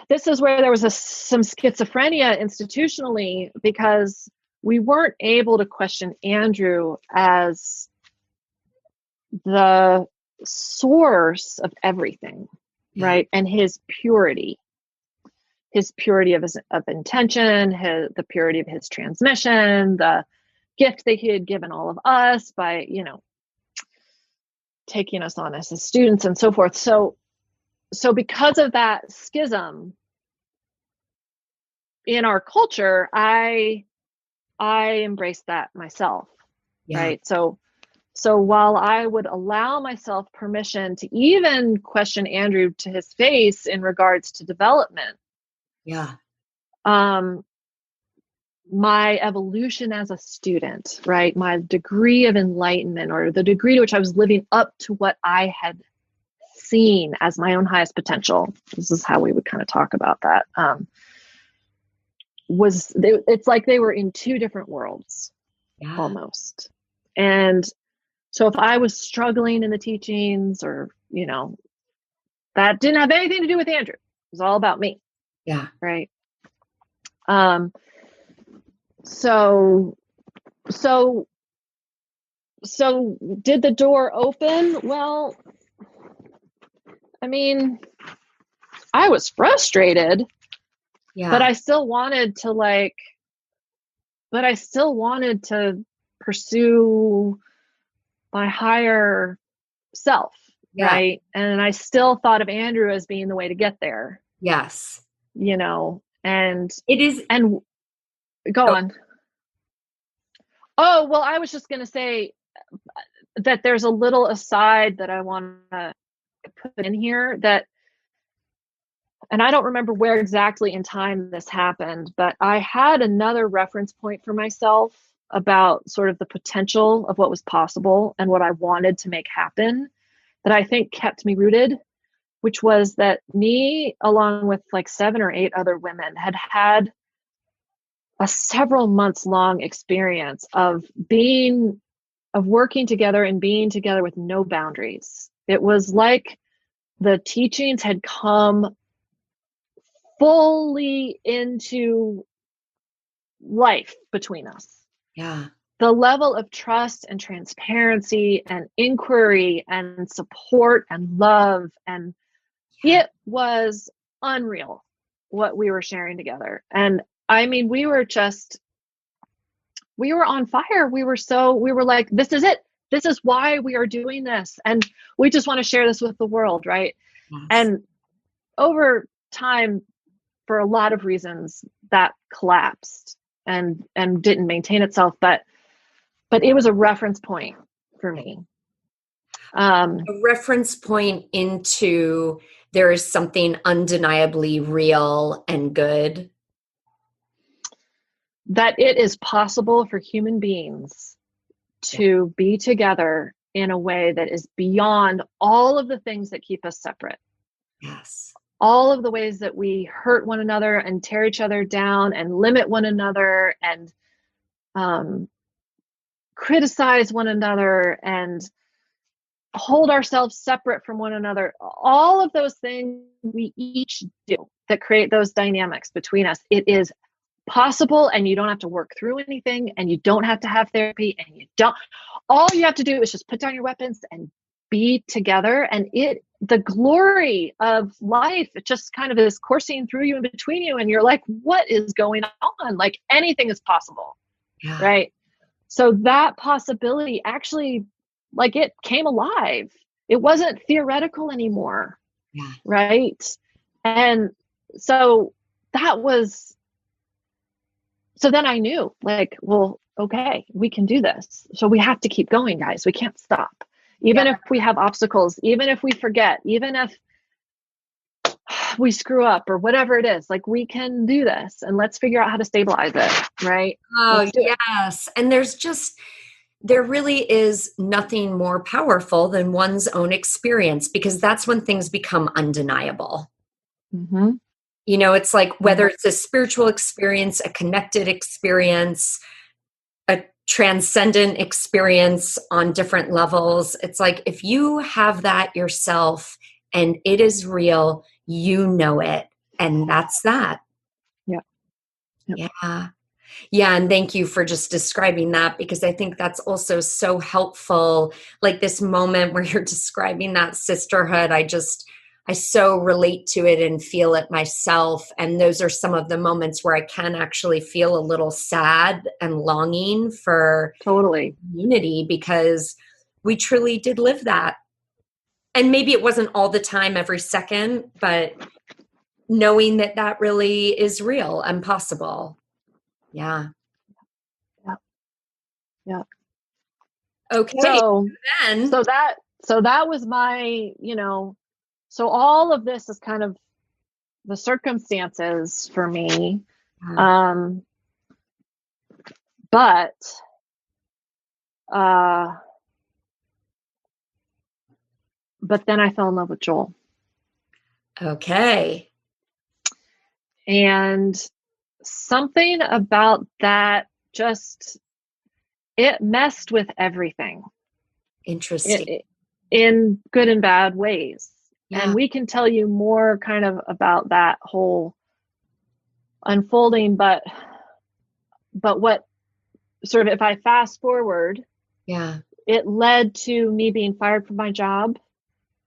this is where there was some schizophrenia institutionally, because we weren't able to question Andrew as the source of everything, right? And his purity of intention, the purity of his transmission, the gift that he had given all of us by, taking us on as his students and so forth. So because of that schism in our culture, I embraced that myself, right? So while I would allow myself permission to even question Andrew to his face in regards to development, my evolution as a student, right? My degree of enlightenment, or the degree to which I was living up to what I had seen as my own highest potential. This is how we would kind of talk about that. It's like they were in two different worlds almost. And so if I was struggling in the teachings, or, that didn't have anything to do with Andrew. It was all about me. Yeah. Right. So did the door open? Well, I mean, I was frustrated, but I still wanted to pursue my higher self, right? And I still thought of Andrew as being the way to get there. Yes. And it is. And go on. Oh, well, I was just going to say that there's a little aside that I want to put in here and I don't remember where exactly in time this happened, but I had another reference point for myself about sort of the potential of what was possible and what I wanted to make happen that I think kept me rooted, which was that me, along with like 7 or 8 other women, had a several months long experience of working together and being together with no boundaries. It was like the teachings had come fully into life between us. Yeah. The level of trust and transparency and inquiry and support and love, and it was unreal what we were sharing together. And I mean, we were on fire. We were like, this is it. This is why we are doing this. And we just want to share this with the world. Right. Yes. And over time, for a lot of reasons, that collapsed and didn't maintain itself. But it was a reference point for me. A reference point into there is something undeniably real and good. That it is possible for human beings to be together in a way that is beyond all of the things that keep us separate. Yes. All of the ways that we hurt one another and tear each other down and limit one another and criticize one another and hold ourselves separate from one another. All of those things we each do that create those dynamics between us. It is possible, and you don't have to work through anything, and you don't have to have therapy, and all you have to do is just put down your weapons and be together. And the glory of life, it just kind of is coursing through you and between you. And you're like, what is going on? Like, anything is possible. Yeah. Right. So that possibility actually, like, it came alive. It wasn't theoretical anymore. Yeah. Right. And so then I knew, like, well, okay, we can do this. So we have to keep going, guys. We can't stop. Even if we have obstacles, even if we forget, even if we screw up or whatever it is, like, we can do this, and let's figure out how to stabilize it. Right. Oh, yes. And there really is nothing more powerful than one's own experience, because that's when things become undeniable. Mm-hmm. It's like, whether it's a spiritual experience, a connected experience, a transcendent experience on different levels. It's like, if you have that yourself and it is real, you know it. And that's that. Yeah. Yeah. Yeah, and thank you for just describing that, because I think that's also so helpful. Like this moment where you're describing that sisterhood, I so relate to it and feel it myself. And those are some of the moments where I can actually feel a little sad and longing for Totally. community, because we truly did live that. And maybe it wasn't all the time, every second, but knowing that that really is real and possible. Yeah. Yeah. Yeah. Okay. So, Then, so that was my, so all of this is kind of the circumstances for me. Um, but, but then I fell in love with Joel. okay. And something about that it messed with everything. Interesting. In good and bad ways. Yeah. And we can tell you more kind of about that whole unfolding, but what sort of, if I fast forward, Yeah. it led to me being fired from my job.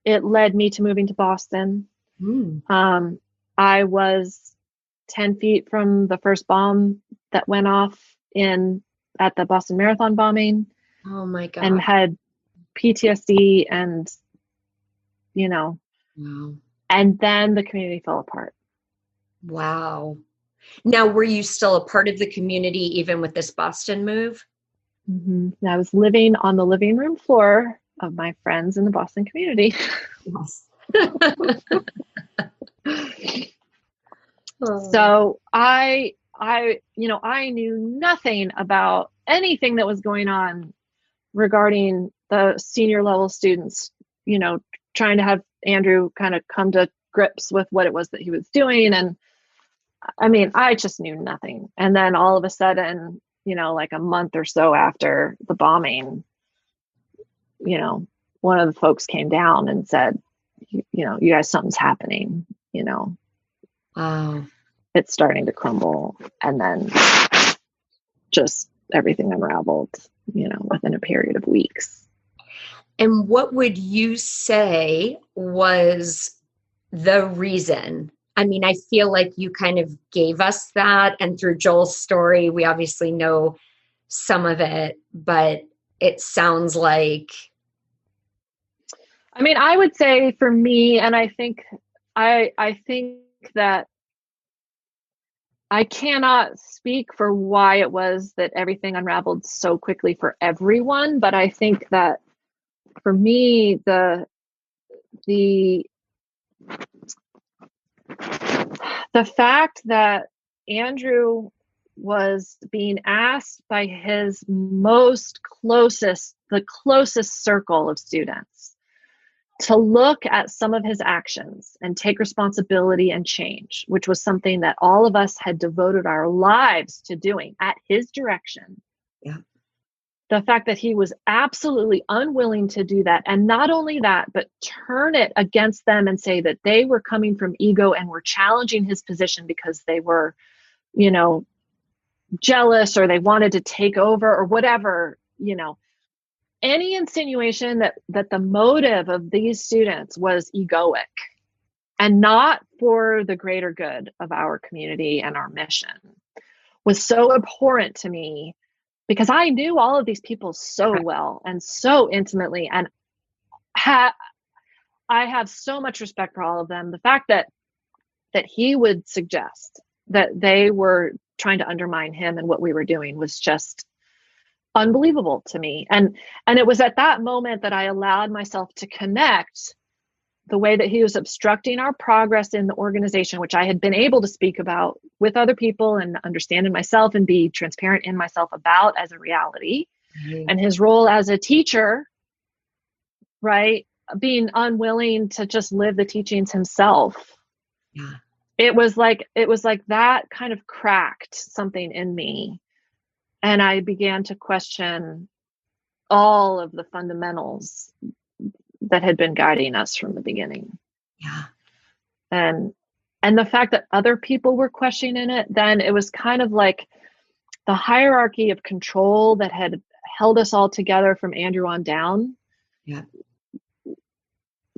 It led me to moving to Boston. I was 10 feet from the first bomb that went off at the Boston Marathon bombing. Oh my God. And had PTSD and, Wow. and then the community fell apart. Wow. Now, were you still a part of the community even with this Boston move? Mm-hmm. I was living on the living room floor of my friends in the Boston community. Yes. So I knew nothing about anything that was going on regarding the senior level students, trying to have Andrew kind of come to grips with what it was that he was doing. And I mean, I just knew nothing. And then all of a sudden, like a month or so after the bombing, one of the folks came down and said, you guys, something's happening, Wow. it's starting to crumble. And then just everything unraveled, within a period of weeks. And what would you say was the reason? I mean, I feel like you kind of gave us that, and through Joel's story, we obviously know some of it, but it sounds like. I mean, I would say for me, and I think that I cannot speak for why it was that everything unraveled so quickly for everyone, but I think that for me, the fact that Andrew was being asked by his the closest circle of students to look at some of his actions and take responsibility and change, which was something that all of us had devoted our lives to doing at his direction. Yeah. The fact that he was absolutely unwilling to do that. And not only that, but turn it against them and say that they were coming from ego and were challenging his position because they were, jealous or they wanted to take over or whatever, any insinuation that the motive of these students was egoic and not for the greater good of our community and our mission was so abhorrent to me, because I knew all of these people so well and so intimately, and I have so much respect for all of them. The fact that he would suggest that they were trying to undermine him and what we were doing was just unbelievable to me. And it was at that moment that I allowed myself to connect the way that he was obstructing our progress in the organization, which I had been able to speak about with other people and understand in myself and be transparent in myself about as a reality. Mm-hmm. And his role as a teacher, right? Being unwilling to just live the teachings himself. Yeah. It was like that kind of cracked something in me. And I began to question all of the fundamentals that had been guiding us from the beginning. Yeah. And the fact that other people were questioning it, then it was kind of like the hierarchy of control that had held us all together from Andrew on down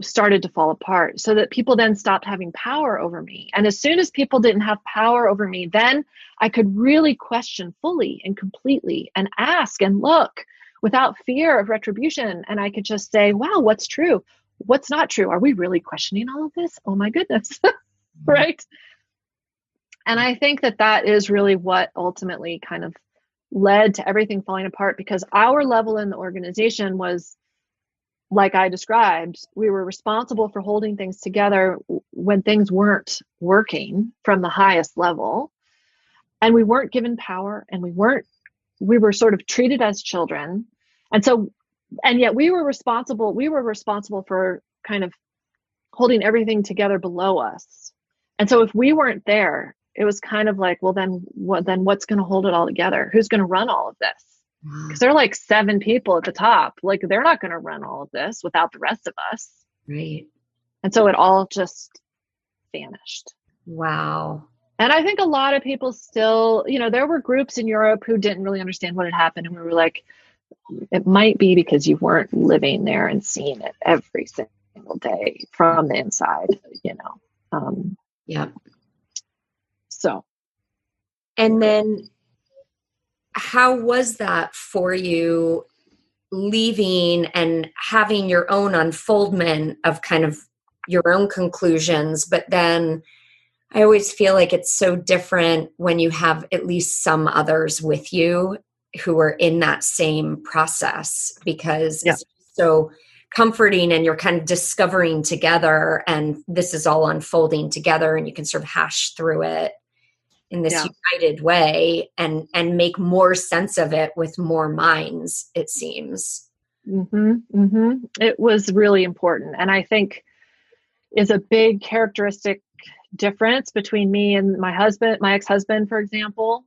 started to fall apart, so that people then stopped having power over me. And as soon as people didn't have power over me, then I could really question fully and completely and ask and look without fear of retribution. And I could just say, wow, what's true? What's not true? Are we really questioning all of this? Oh my goodness. Right. And I think that that is really what ultimately kind of led to everything falling apart, because our level in the organization was, like I described, we were responsible for holding things together when things weren't working from the highest level. And we weren't given power, and we were sort of treated as children. And yet we were responsible for kind of holding everything together below us. And so if we weren't there, it was kind of like, well, then what's going to hold it all together? Who's going to run all of this? Because there are like 7 people at the top. Like, they're not going to run all of this without the rest of us. Right. And so it all just vanished. Wow. And I think a lot of people still, there were groups in Europe who didn't really understand what had happened. And we were like, it might be because you weren't living there and seeing it every single day from the inside, Yeah. So. And then how was that for you, leaving and having your own unfoldment of kind of your own conclusions? But then I always feel like it's so different when you have at least some others with you who are in that same process, because it's so comforting and you're kind of discovering together, and this is all unfolding together, and you can sort of hash through it in this united way and make more sense of it with more minds, it seems. Mm-hmm, mm-hmm. It was really important. And I think is a big characteristic difference between me and my ex-husband, for example,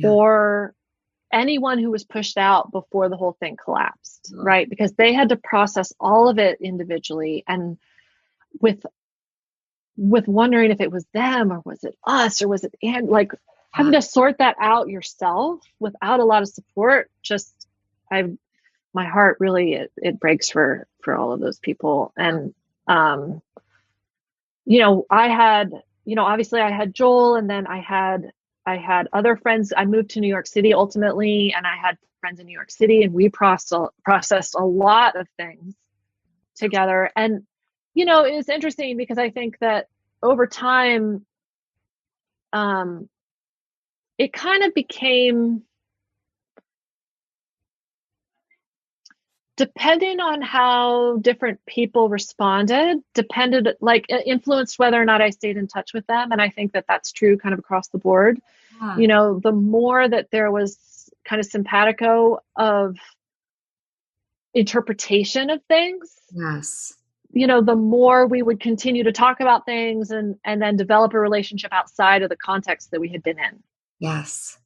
or anyone who was pushed out before the whole thing collapsed, right? Because they had to process all of it individually, and with wondering if it was them or was it us or was it, and like having to sort that out yourself without a lot of support. My heart really, it breaks for all of those people. And, I had, obviously I had Joel, and then I had other friends. I moved to New York City ultimately, and I had friends in New York City, and we processed a lot of things together. And it was interesting because I think that over time, it kind of became, depending on how different people responded, influenced whether or not I stayed in touch with them. And I think that that's true kind of across the board. The more that there was kind of simpatico of interpretation of things. Yes. The more we would continue to talk about things and then develop a relationship outside of the context that we had been in. Yes.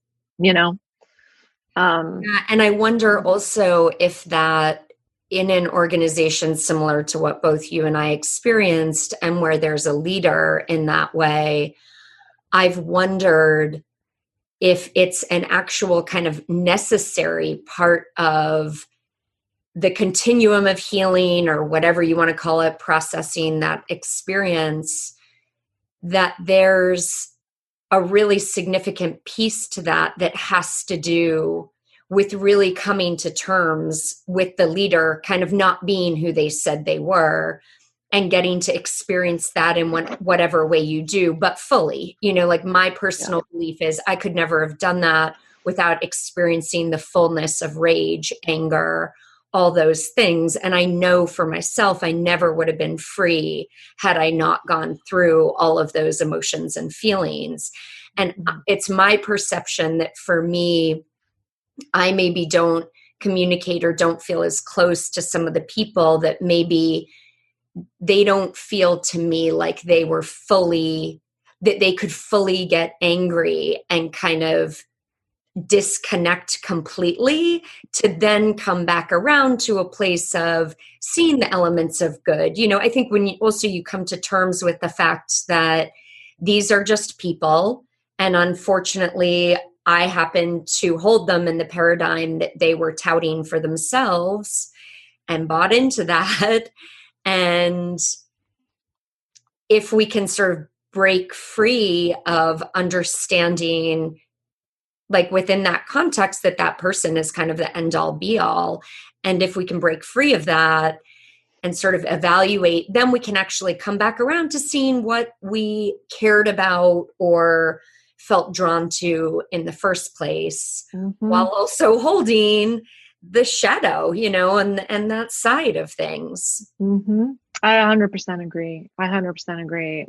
And I wonder also if that in an organization similar to what both you and I experienced, and where there's a leader in that way, I've wondered if it's an actual kind of necessary part of the continuum of healing, or whatever you want to call it, processing that experience, that there's a really significant piece to that has to do with really coming to terms with the leader kind of not being who they said they were, and getting to experience that in whatever way you do, but fully. Like my personal belief is I could never have done that without experiencing the fullness of rage, anger, all those things. And I know for myself, I never would have been free had I not gone through all of those emotions and feelings. And it's my perception that for me, I maybe don't communicate or don't feel as close to some of the people that maybe they don't feel to me like they were that they could fully get angry and kind of disconnect completely, to then come back around to a place of seeing the elements of good. I think when you come to terms with the fact that these are just people, and unfortunately I happened to hold them in the paradigm that they were touting for themselves and bought into that. And if we can sort of break free of understanding, like within that context, that that person is kind of the end all be all. And if we can break free of that and sort of evaluate, then we can actually come back around to seeing what we cared about or felt drawn to in the first place, while also holding the shadow, and that side of things. I 100% agree. I 100% agree.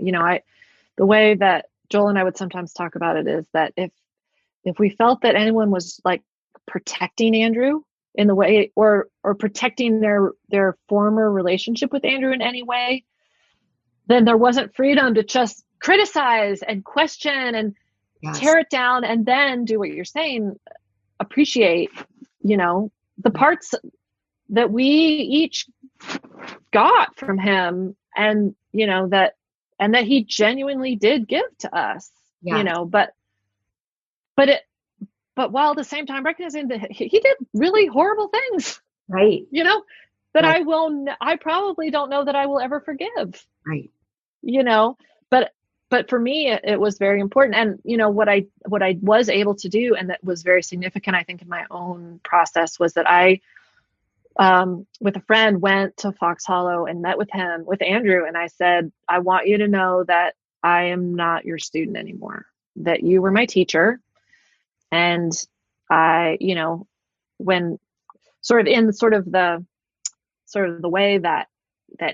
The way that Joel and I would sometimes talk about it is that if we felt that anyone was like protecting Andrew in the way, or protecting their former relationship with Andrew in any way, then there wasn't freedom to just criticize and question and tear it down, and then do what you're saying, appreciate, the parts that we each got from him, and that he genuinely did give to us, but while at the same time recognizing that he did really horrible things, right? That I probably don't know that I will ever forgive, right? But for me, it was very important. And, what I was able to do, and that was very significant, I think, in my own process, was that I, with a friend, went to Fox Hollow and met with Andrew. And I said, I want you to know that I am not your student anymore, that you were my teacher. And I, when sort of in sort of the way that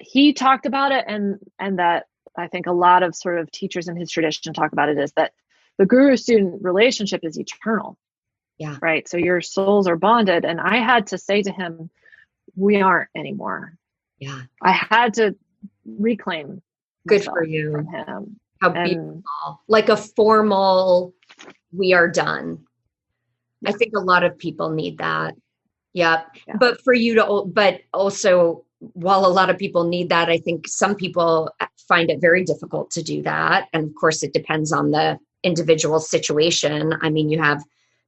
he talked about it, and that I think a lot of sort of teachers in his tradition talk about it, is that the guru-student relationship is eternal. Yeah. Right. So your souls are bonded. And I had to say to him, we aren't anymore. Yeah. I had to reclaim. Good for you. From him. How beautiful. Like a formal, we are done. Yeah. I think a lot of people need that. Yeah. But for you but also, while a lot of people need that, I think some people find it very difficult to do that. And of course, it depends on the individual situation. I mean, you have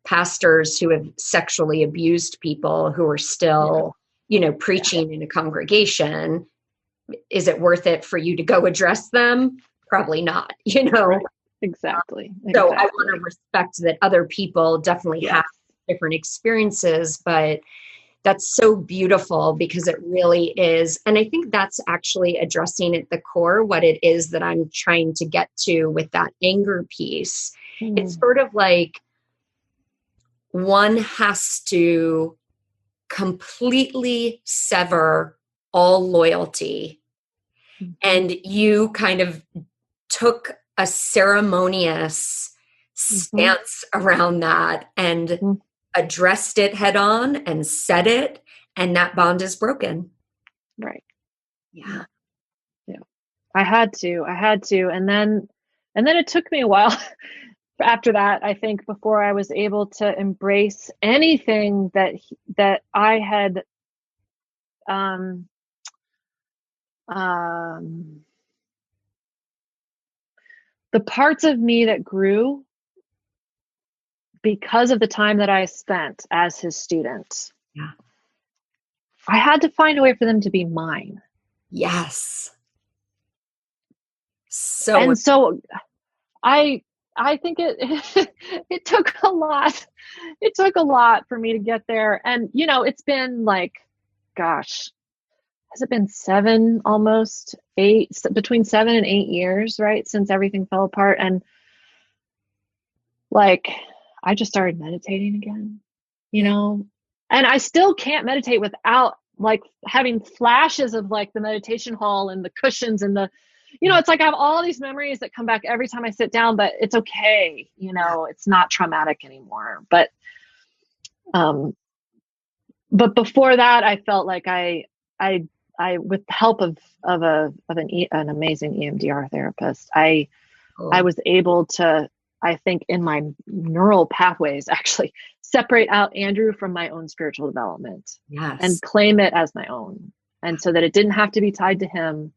pastors who have sexually abused people who are still, preaching in a congregation. Is it worth it for you to go address them? Probably not, Right. Exactly. So I want to respect that other people definitely have different experiences, but that's so beautiful, because it really is. And I think that's actually addressing at the core what it is that I'm trying to get to with that anger piece. It's sort of like one has to completely sever all loyalty. And you kind of took a ceremonious stance around that and addressed it head on and said it, and that bond is broken. Right. Yeah. I had to, and then it took me a while after that, I think, before I was able to embrace anything that I had, the parts of me that grew because of the time that I spent as his student. Yeah. I had to find a way for them to be mine. Yes. So I think it took a lot. It took a lot for me to get there. And, it's been like, gosh, has it been between 7 and 8 years, right? Since everything fell apart. And like, I just started meditating again, and I still can't meditate without like having flashes of like the meditation hall and the cushions and the, it's like I have all these memories that come back every time I sit down, but it's okay. It's not traumatic anymore. But before that, I felt like I with the help of an amazing EMDR therapist, I was able to, I think, in my neural pathways, actually separate out Andrew from my own spiritual development. Yes. And claim it as my own. And so that it didn't have to be tied to him,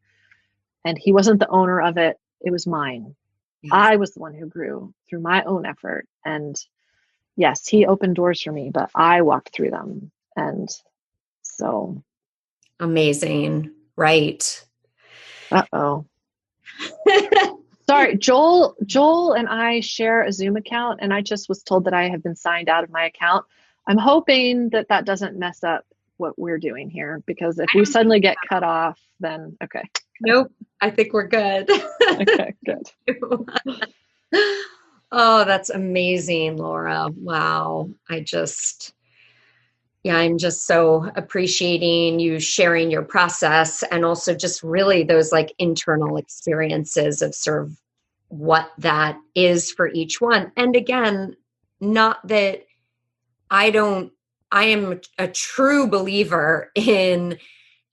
and he wasn't the owner of it. It was mine. Yes. I was the one who grew through my own effort. And yes, he opened doors for me, but I walked through them. And so. Amazing. Right. Uh-oh. Sorry, Joel and I share a Zoom account, and I just was told that I have been signed out of my account. I'm hoping that that doesn't mess up what we're doing here, because if we suddenly get cut off, then okay. Nope. I think we're good. Okay, good. Oh, that's amazing, Laura. Wow. I'm just so appreciating you sharing your process, and also just really those like internal experiences of sort of what that is for each one. And again, not that I am a true believer in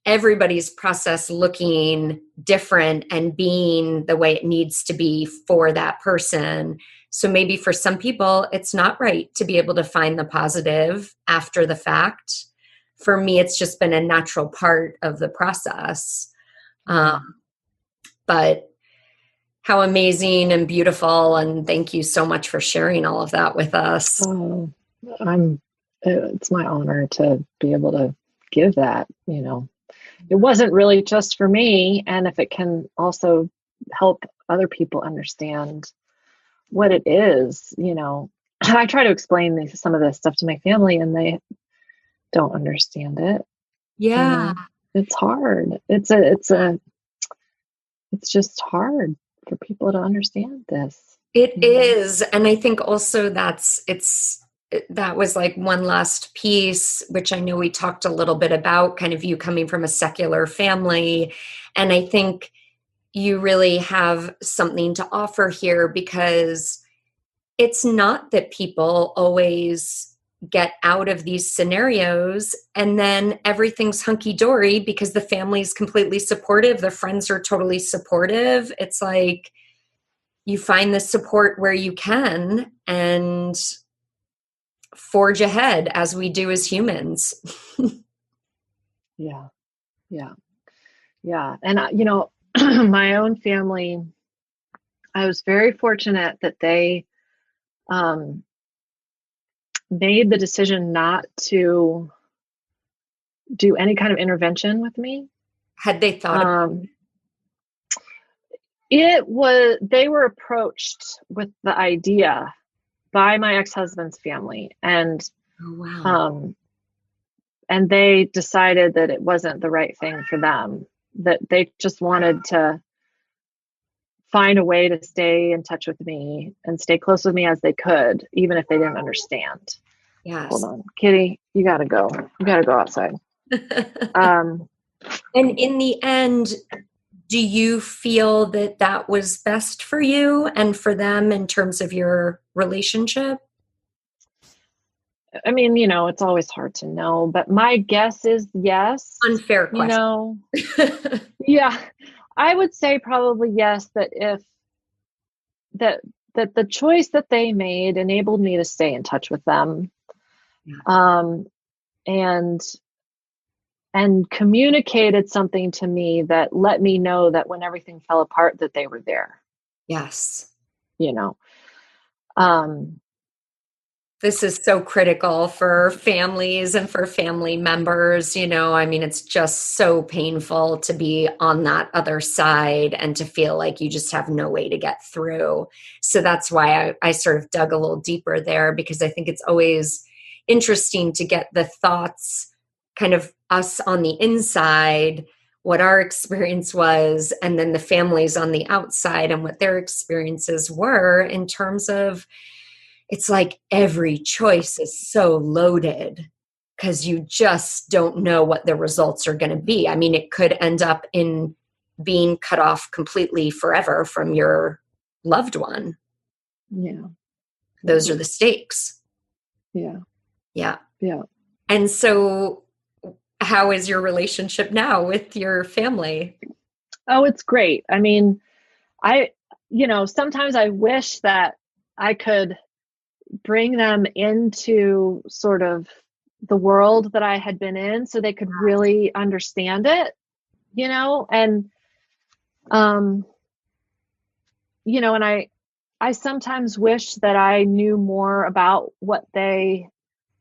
everybody's process looking different and being the way it needs to be for that person. So maybe for some people, it's not right to be able to find the positive after the fact. For me, it's just been a natural part of the process. But how amazing and beautiful. And thank you so much for sharing all of that with us. Oh, it's my honor to be able to give that, It wasn't really just for me. And if it can also help other people understand what it is, I try to explain some of this stuff to my family, and they don't understand it. Yeah. It's hard. It's just hard for people to understand this. It is. And I think also that was like one last piece, which I know we talked a little bit about, kind of you coming from a secular family. And I think you really have something to offer here, because it's not that people always get out of these scenarios and then everything's hunky-dory because the family is completely supportive, the friends are totally supportive. It's like you find the support where you can and forge ahead, as we do as humans. Yeah. And, my own family, I was very fortunate that they made the decision not to do any kind of intervention with me. Had they thought they were approached with the idea by my ex-husband's family, and oh, wow. And they decided that it wasn't the right thing for them, that they just wanted to find a way to stay in touch with me and stay close with me as they could, even if they didn't understand. Yes. Hold on, Kitty, you gotta go. You gotta go outside. And in the end, do you feel that that was best for you and for them in terms of your relationship? I mean, it's always hard to know, but my guess is yes. Unfair question. Yeah, I would say probably yes, that if that the choice that they made enabled me to stay in touch with them. Yeah. And communicated something to me that let me know that when everything fell apart, that they were there. Yes. This is so critical for families and for family members. I mean, it's just so painful to be on that other side and to feel like you just have no way to get through. So that's why I sort of dug a little deeper there, because I think it's always interesting to get the thoughts, kind of us on the inside, what our experience was, and then the families on the outside and what their experiences were, in terms of, it's like every choice is so loaded because you just don't know what the results are going to be. I mean, it could end up in being cut off completely forever from your loved one. Yeah. Those are the stakes. Yeah. Yeah. Yeah. And so how is your relationship now with your family? Oh, it's great. I mean, sometimes I wish that I could bring them into sort of the world that I had been in so they could really understand it, and, and I sometimes wish that I knew more about what they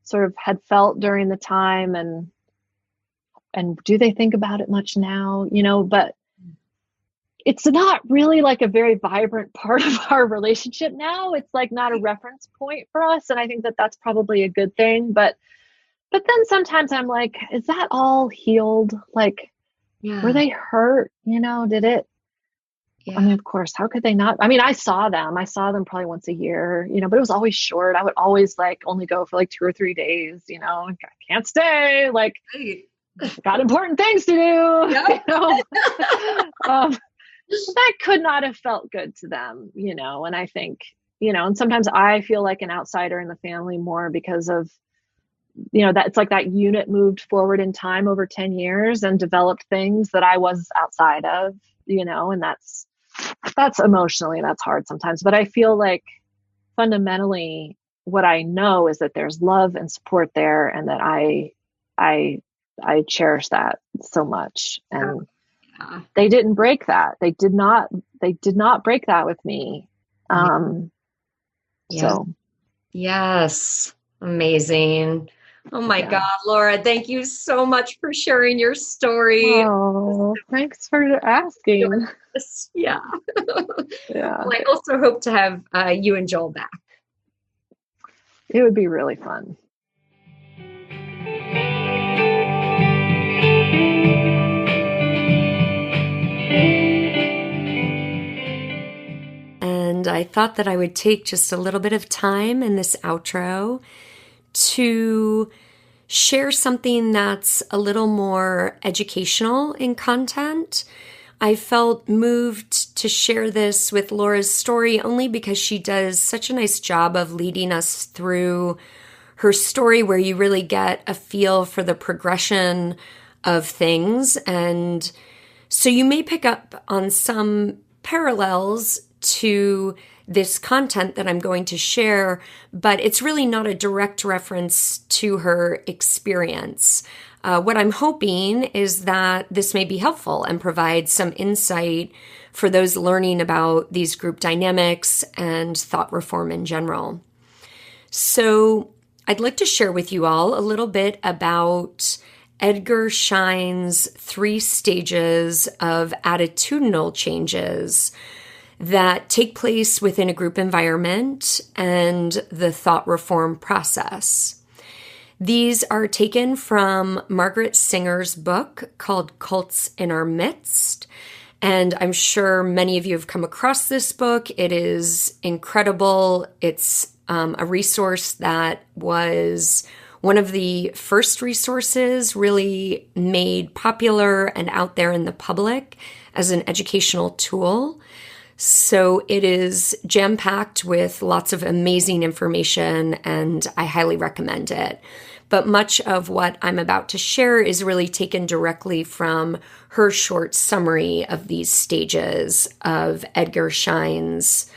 sort of had felt during the time, and do they think about it much now, but it's not really like a very vibrant part of our relationship now. It's like not a reference point for us. And I think that that's probably a good thing. But then sometimes I'm like, is that all healed? Like, were they hurt? Did it? Yeah. I mean, of course, how could they not? I mean, I saw them probably once a year, but it was always short. I would always like only go for like 2 or 3 days, I can't stay, like got important things to do, that could not have felt good to them, and I think, and sometimes I feel like an outsider in the family more because of, that it's like that unit moved forward in time over 10 years and developed things that I was outside of, and that's emotionally, that's hard sometimes. But I feel like fundamentally what I know is that there's love and support there, and that I cherish that so much. And they didn't break that. They did not break that with me. So. Yes. Amazing. Oh my God, Laura, thank you so much for sharing your story. Oh, thanks for asking. Yeah. Well, I also hope to have you and Joel back. It would be really fun. And I thought that I would take just a little bit of time in this outro to share something that's a little more educational in content. I felt moved to share this with Laura's story only because she does such a nice job of leading us through her story, where you really get a feel for the progression of things. And so you may pick up on some parallels to this content that I'm going to share, but it's really not a direct reference to her experience. What I'm hoping is that this may be helpful and provide some insight for those learning about these group dynamics and thought reform in general. So I'd like to share with you all a little bit about Edgar Schein's 3 stages of attitudinal changes that take place within a group environment and the thought reform process. These are taken from Margaret Singer's book called Cults in Our Midst, and I'm sure many of you have come across this book. It is incredible. It's a resource that was one of the first resources really made popular and out there in the public as an educational tool. So it is jam-packed with lots of amazing information, and I highly recommend it. But much of what I'm about to share is really taken directly from her short summary of these stages of Edgar Schein's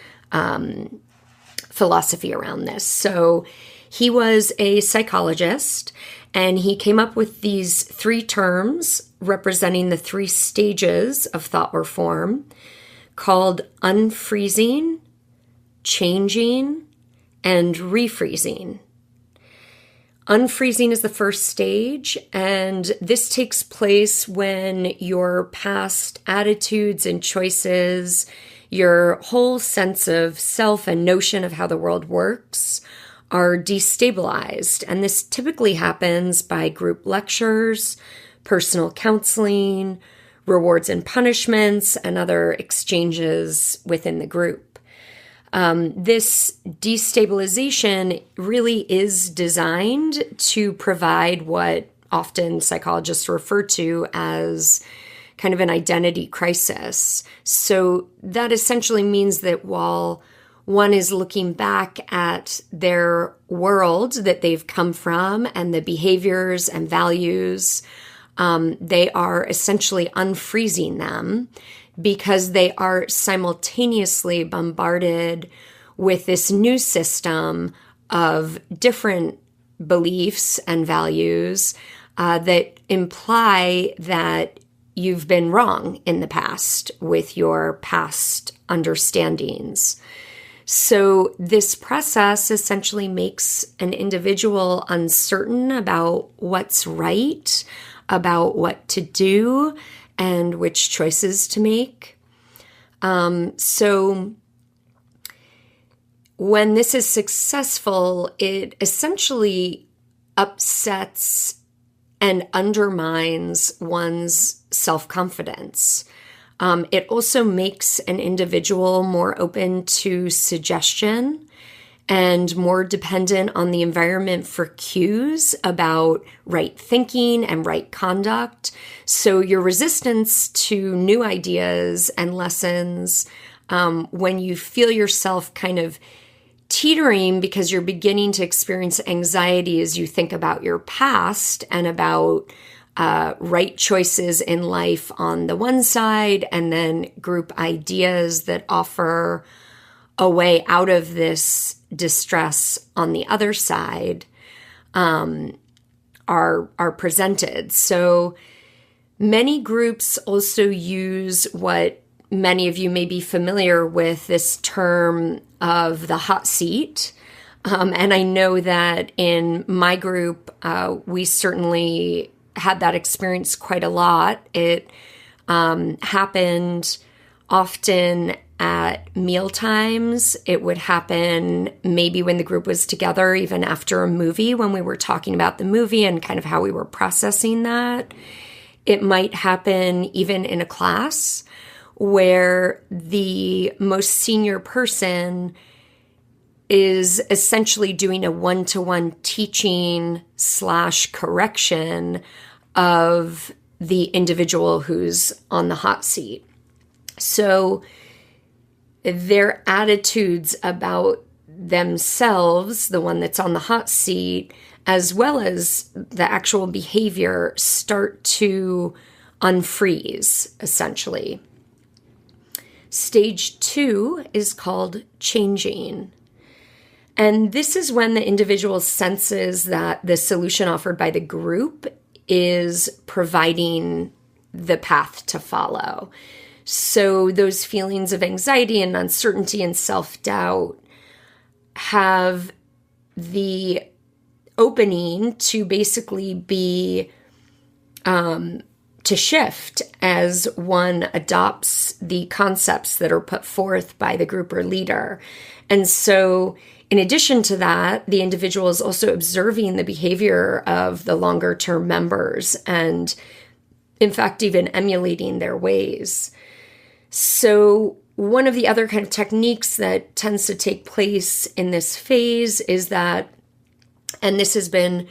philosophy around this. So he was a psychologist, and he came up with these 3 terms representing the 3 stages of thought reform, called unfreezing, changing, and refreezing. Unfreezing is the first stage, and this takes place when your past attitudes and choices, your whole sense of self and notion of how the world works, are destabilized. And this typically happens by group lectures, personal counseling, rewards and punishments, and other exchanges within the group. This destabilization really is designed to provide what often psychologists refer to as kind of an identity crisis. So that essentially means that while one is looking back at their world that they've come from and the behaviors and values, they are essentially unfreezing them because they are simultaneously bombarded with this new system of different beliefs and values that imply that you've been wrong in the past with your past understandings. So this process essentially makes an individual uncertain about what's right, about what to do, and which choices to make. So when this is successful, it essentially upsets and undermines one's self-confidence. It also makes an individual more open to suggestion and more dependent on the environment for cues about right thinking and right conduct. So your resistance to new ideas and lessons, when you feel yourself kind of teetering because you're beginning to experience anxiety as you think about your past and about right choices in life on the one side, and then group ideas that offer a way out of this distress on the other side, are presented. So many groups also use what many of you may be familiar with, this term of the hot seat. And I know that in my group, we certainly had that experience quite a lot. It happened often at meal times. It would happen maybe when the group was together, even after a movie, when we were talking about the movie and kind of how we were processing that. It might happen even in a class where the most senior person is essentially doing a one-to-one teaching / correction of the individual who's on the hot seat. So their attitudes about themselves, the one that's on the hot seat, as well as the actual behavior, start to unfreeze, essentially. Stage 2 is called changing. And this is when the individual senses that the solution offered by the group is providing the path to follow. So those feelings of anxiety and uncertainty and self-doubt have the opening to basically be to shift as one adopts the concepts that are put forth by the group or leader. And so in addition to that, the individual is also observing the behavior of the longer term members and, in fact, even emulating their ways. So one of the other kind of techniques that tends to take place in this phase is that, and this has been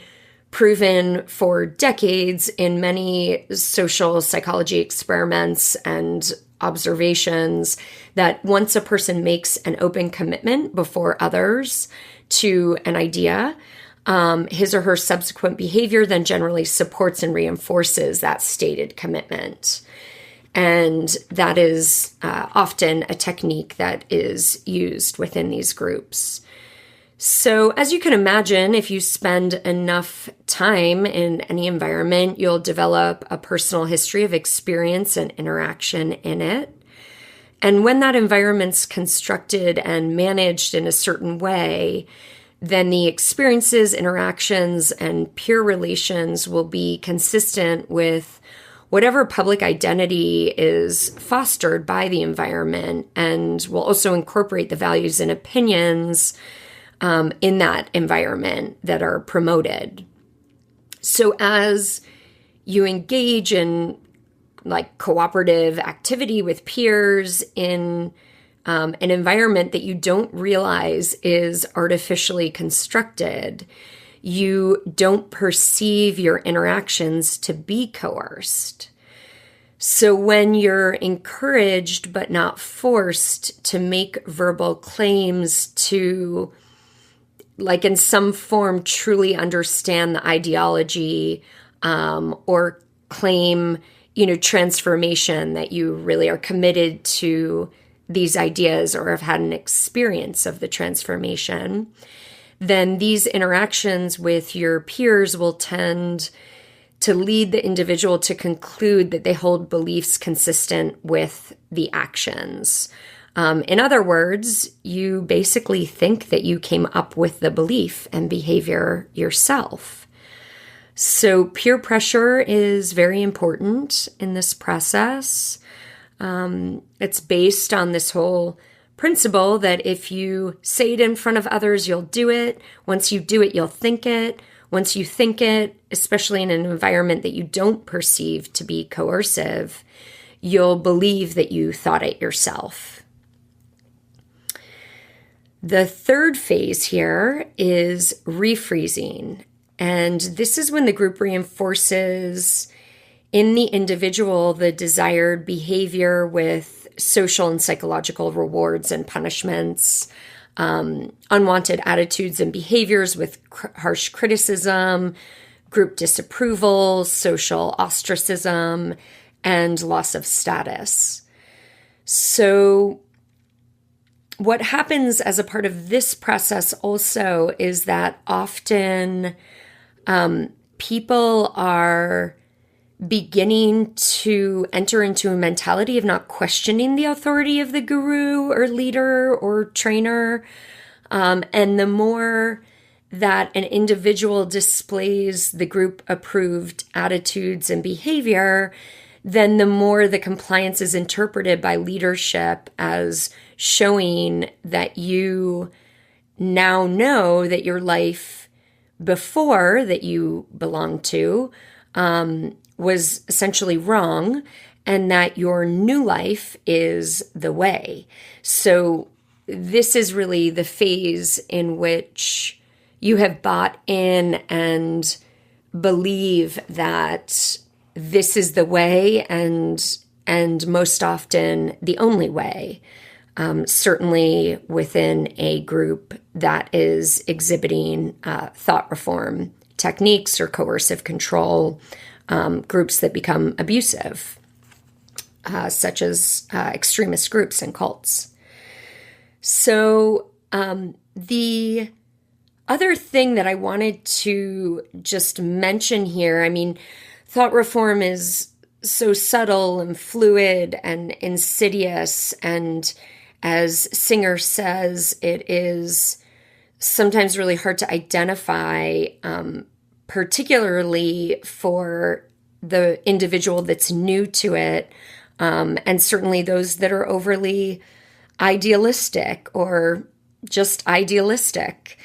proven for decades in many social psychology experiments and observations, that once a person makes an open commitment before others to an idea, his or her subsequent behavior then generally supports and reinforces that stated commitment. And that is often a technique that is used within these groups. So as you can imagine, if you spend enough time in any environment, you'll develop a personal history of experience and interaction in it. And when that environment's constructed and managed in a certain way, then the experiences, interactions, and peer relations will be consistent with whatever public identity is fostered by the environment, and will also incorporate the values and opinions in that environment that are promoted. So as you engage in like cooperative activity with peers in an environment that you don't realize is artificially constructed, you don't perceive your interactions to be coerced. So when you're encouraged but not forced to make verbal claims to, like in some form, truly understand the ideology or claim, transformation, that you really are committed to these ideas or have had an experience of the transformation, then these interactions with your peers will tend to lead the individual to conclude that they hold beliefs consistent with the actions. In other words, you basically think that you came up with the belief and behavior yourself. So peer pressure is very important in this process. It's based on this whole principle that if you say it in front of others, you'll do it. Once you do it, you'll think it. Once you think it, especially in an environment that you don't perceive to be coercive, you'll believe that you thought it yourself. The third phase here is refreezing. And this is when the group reinforces in the individual the desired behavior with social and psychological rewards and punishments, unwanted attitudes and behaviors with harsh criticism, group disapproval, social ostracism, and loss of status. So what happens as a part of this process also is that often people are beginning to enter into a mentality of not questioning the authority of the guru or leader or trainer. And the more that an individual displays the group approved attitudes and behavior, then the more the compliance is interpreted by leadership as showing that you now know that your life before that you belonged to was essentially wrong, and that your new life is the way. So this is really the phase in which you have bought in and believe that this is the way and most often the only way. Certainly within a group that is exhibiting thought reform techniques or coercive control, groups that become abusive, such as extremist groups and cults. So the other thing that I wanted to just mention here, I mean, thought reform is so subtle and fluid and insidious, and as Singer says, it is sometimes really hard to identify, particularly for the individual that's new to it, and certainly those that are overly idealistic or just idealistic.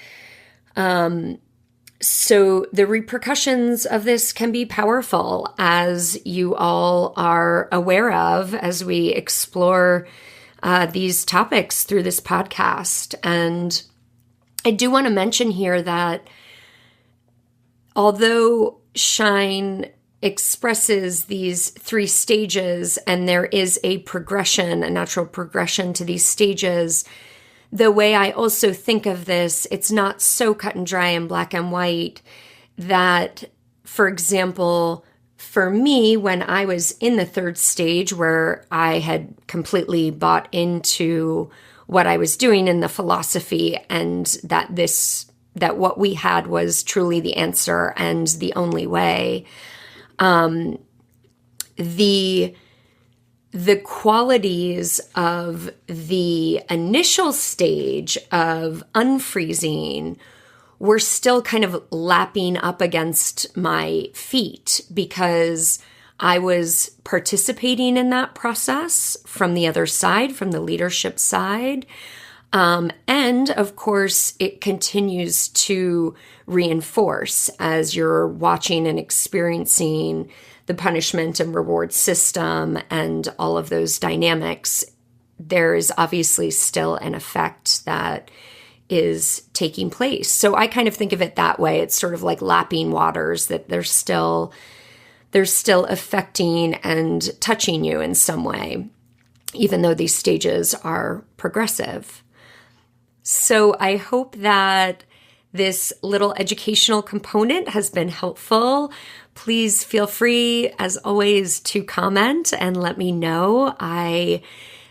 So the repercussions of this can be powerful, as you all are aware of as we explore these topics through this podcast. And I do want to mention here that although Shine expresses these 3 stages, and there is a progression, a natural progression to these stages, the way I also think of this, it's not so cut and dry and black and white that, for example, for me, when I was in the 3rd stage where I had completely bought into what I was doing in the philosophy, and that what we had was truly the answer and the only way, the qualities of the initial stage of unfreezing were still kind of lapping up against my feet, because I was participating in that process from the other side, from the leadership side. And of course, it continues to reinforce as you're watching and experiencing the punishment and reward system and all of those dynamics. There is obviously still an effect that is taking place. So I kind of think of it that way. It's sort of like lapping waters, that they're still affecting and touching you in some way, even though these stages are progressive. So I hope that this little educational component has been helpful. Please feel free, as always, to comment and let me know. I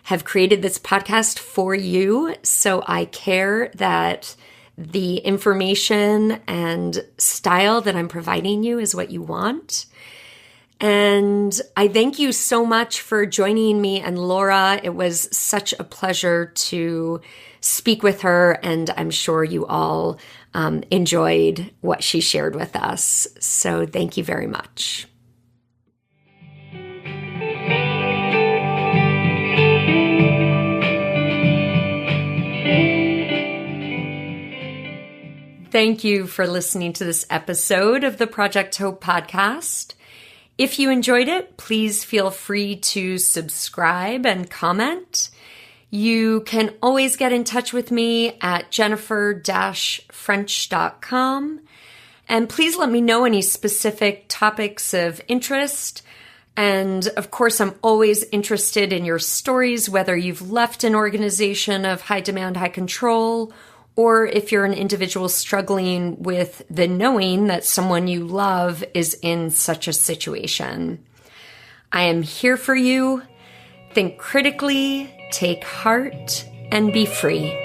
have created this podcast for you, so I care that the information and style that I'm providing you is what you want. And I thank you so much for joining me and Laura. It was such a pleasure to speak with her, and I'm sure you all enjoyed what she shared with us. So thank you very much. Thank you for listening to this episode of the Project Hope podcast. If you enjoyed it, please feel free to subscribe and comment. You can always get in touch with me at jennifer-french.com. And please let me know any specific topics of interest. And of course, I'm always interested in your stories, whether you've left an organization of high demand, high control, or if you're an individual struggling with the knowing that someone you love is in such a situation. I am here for you. Think critically, take heart, and be free.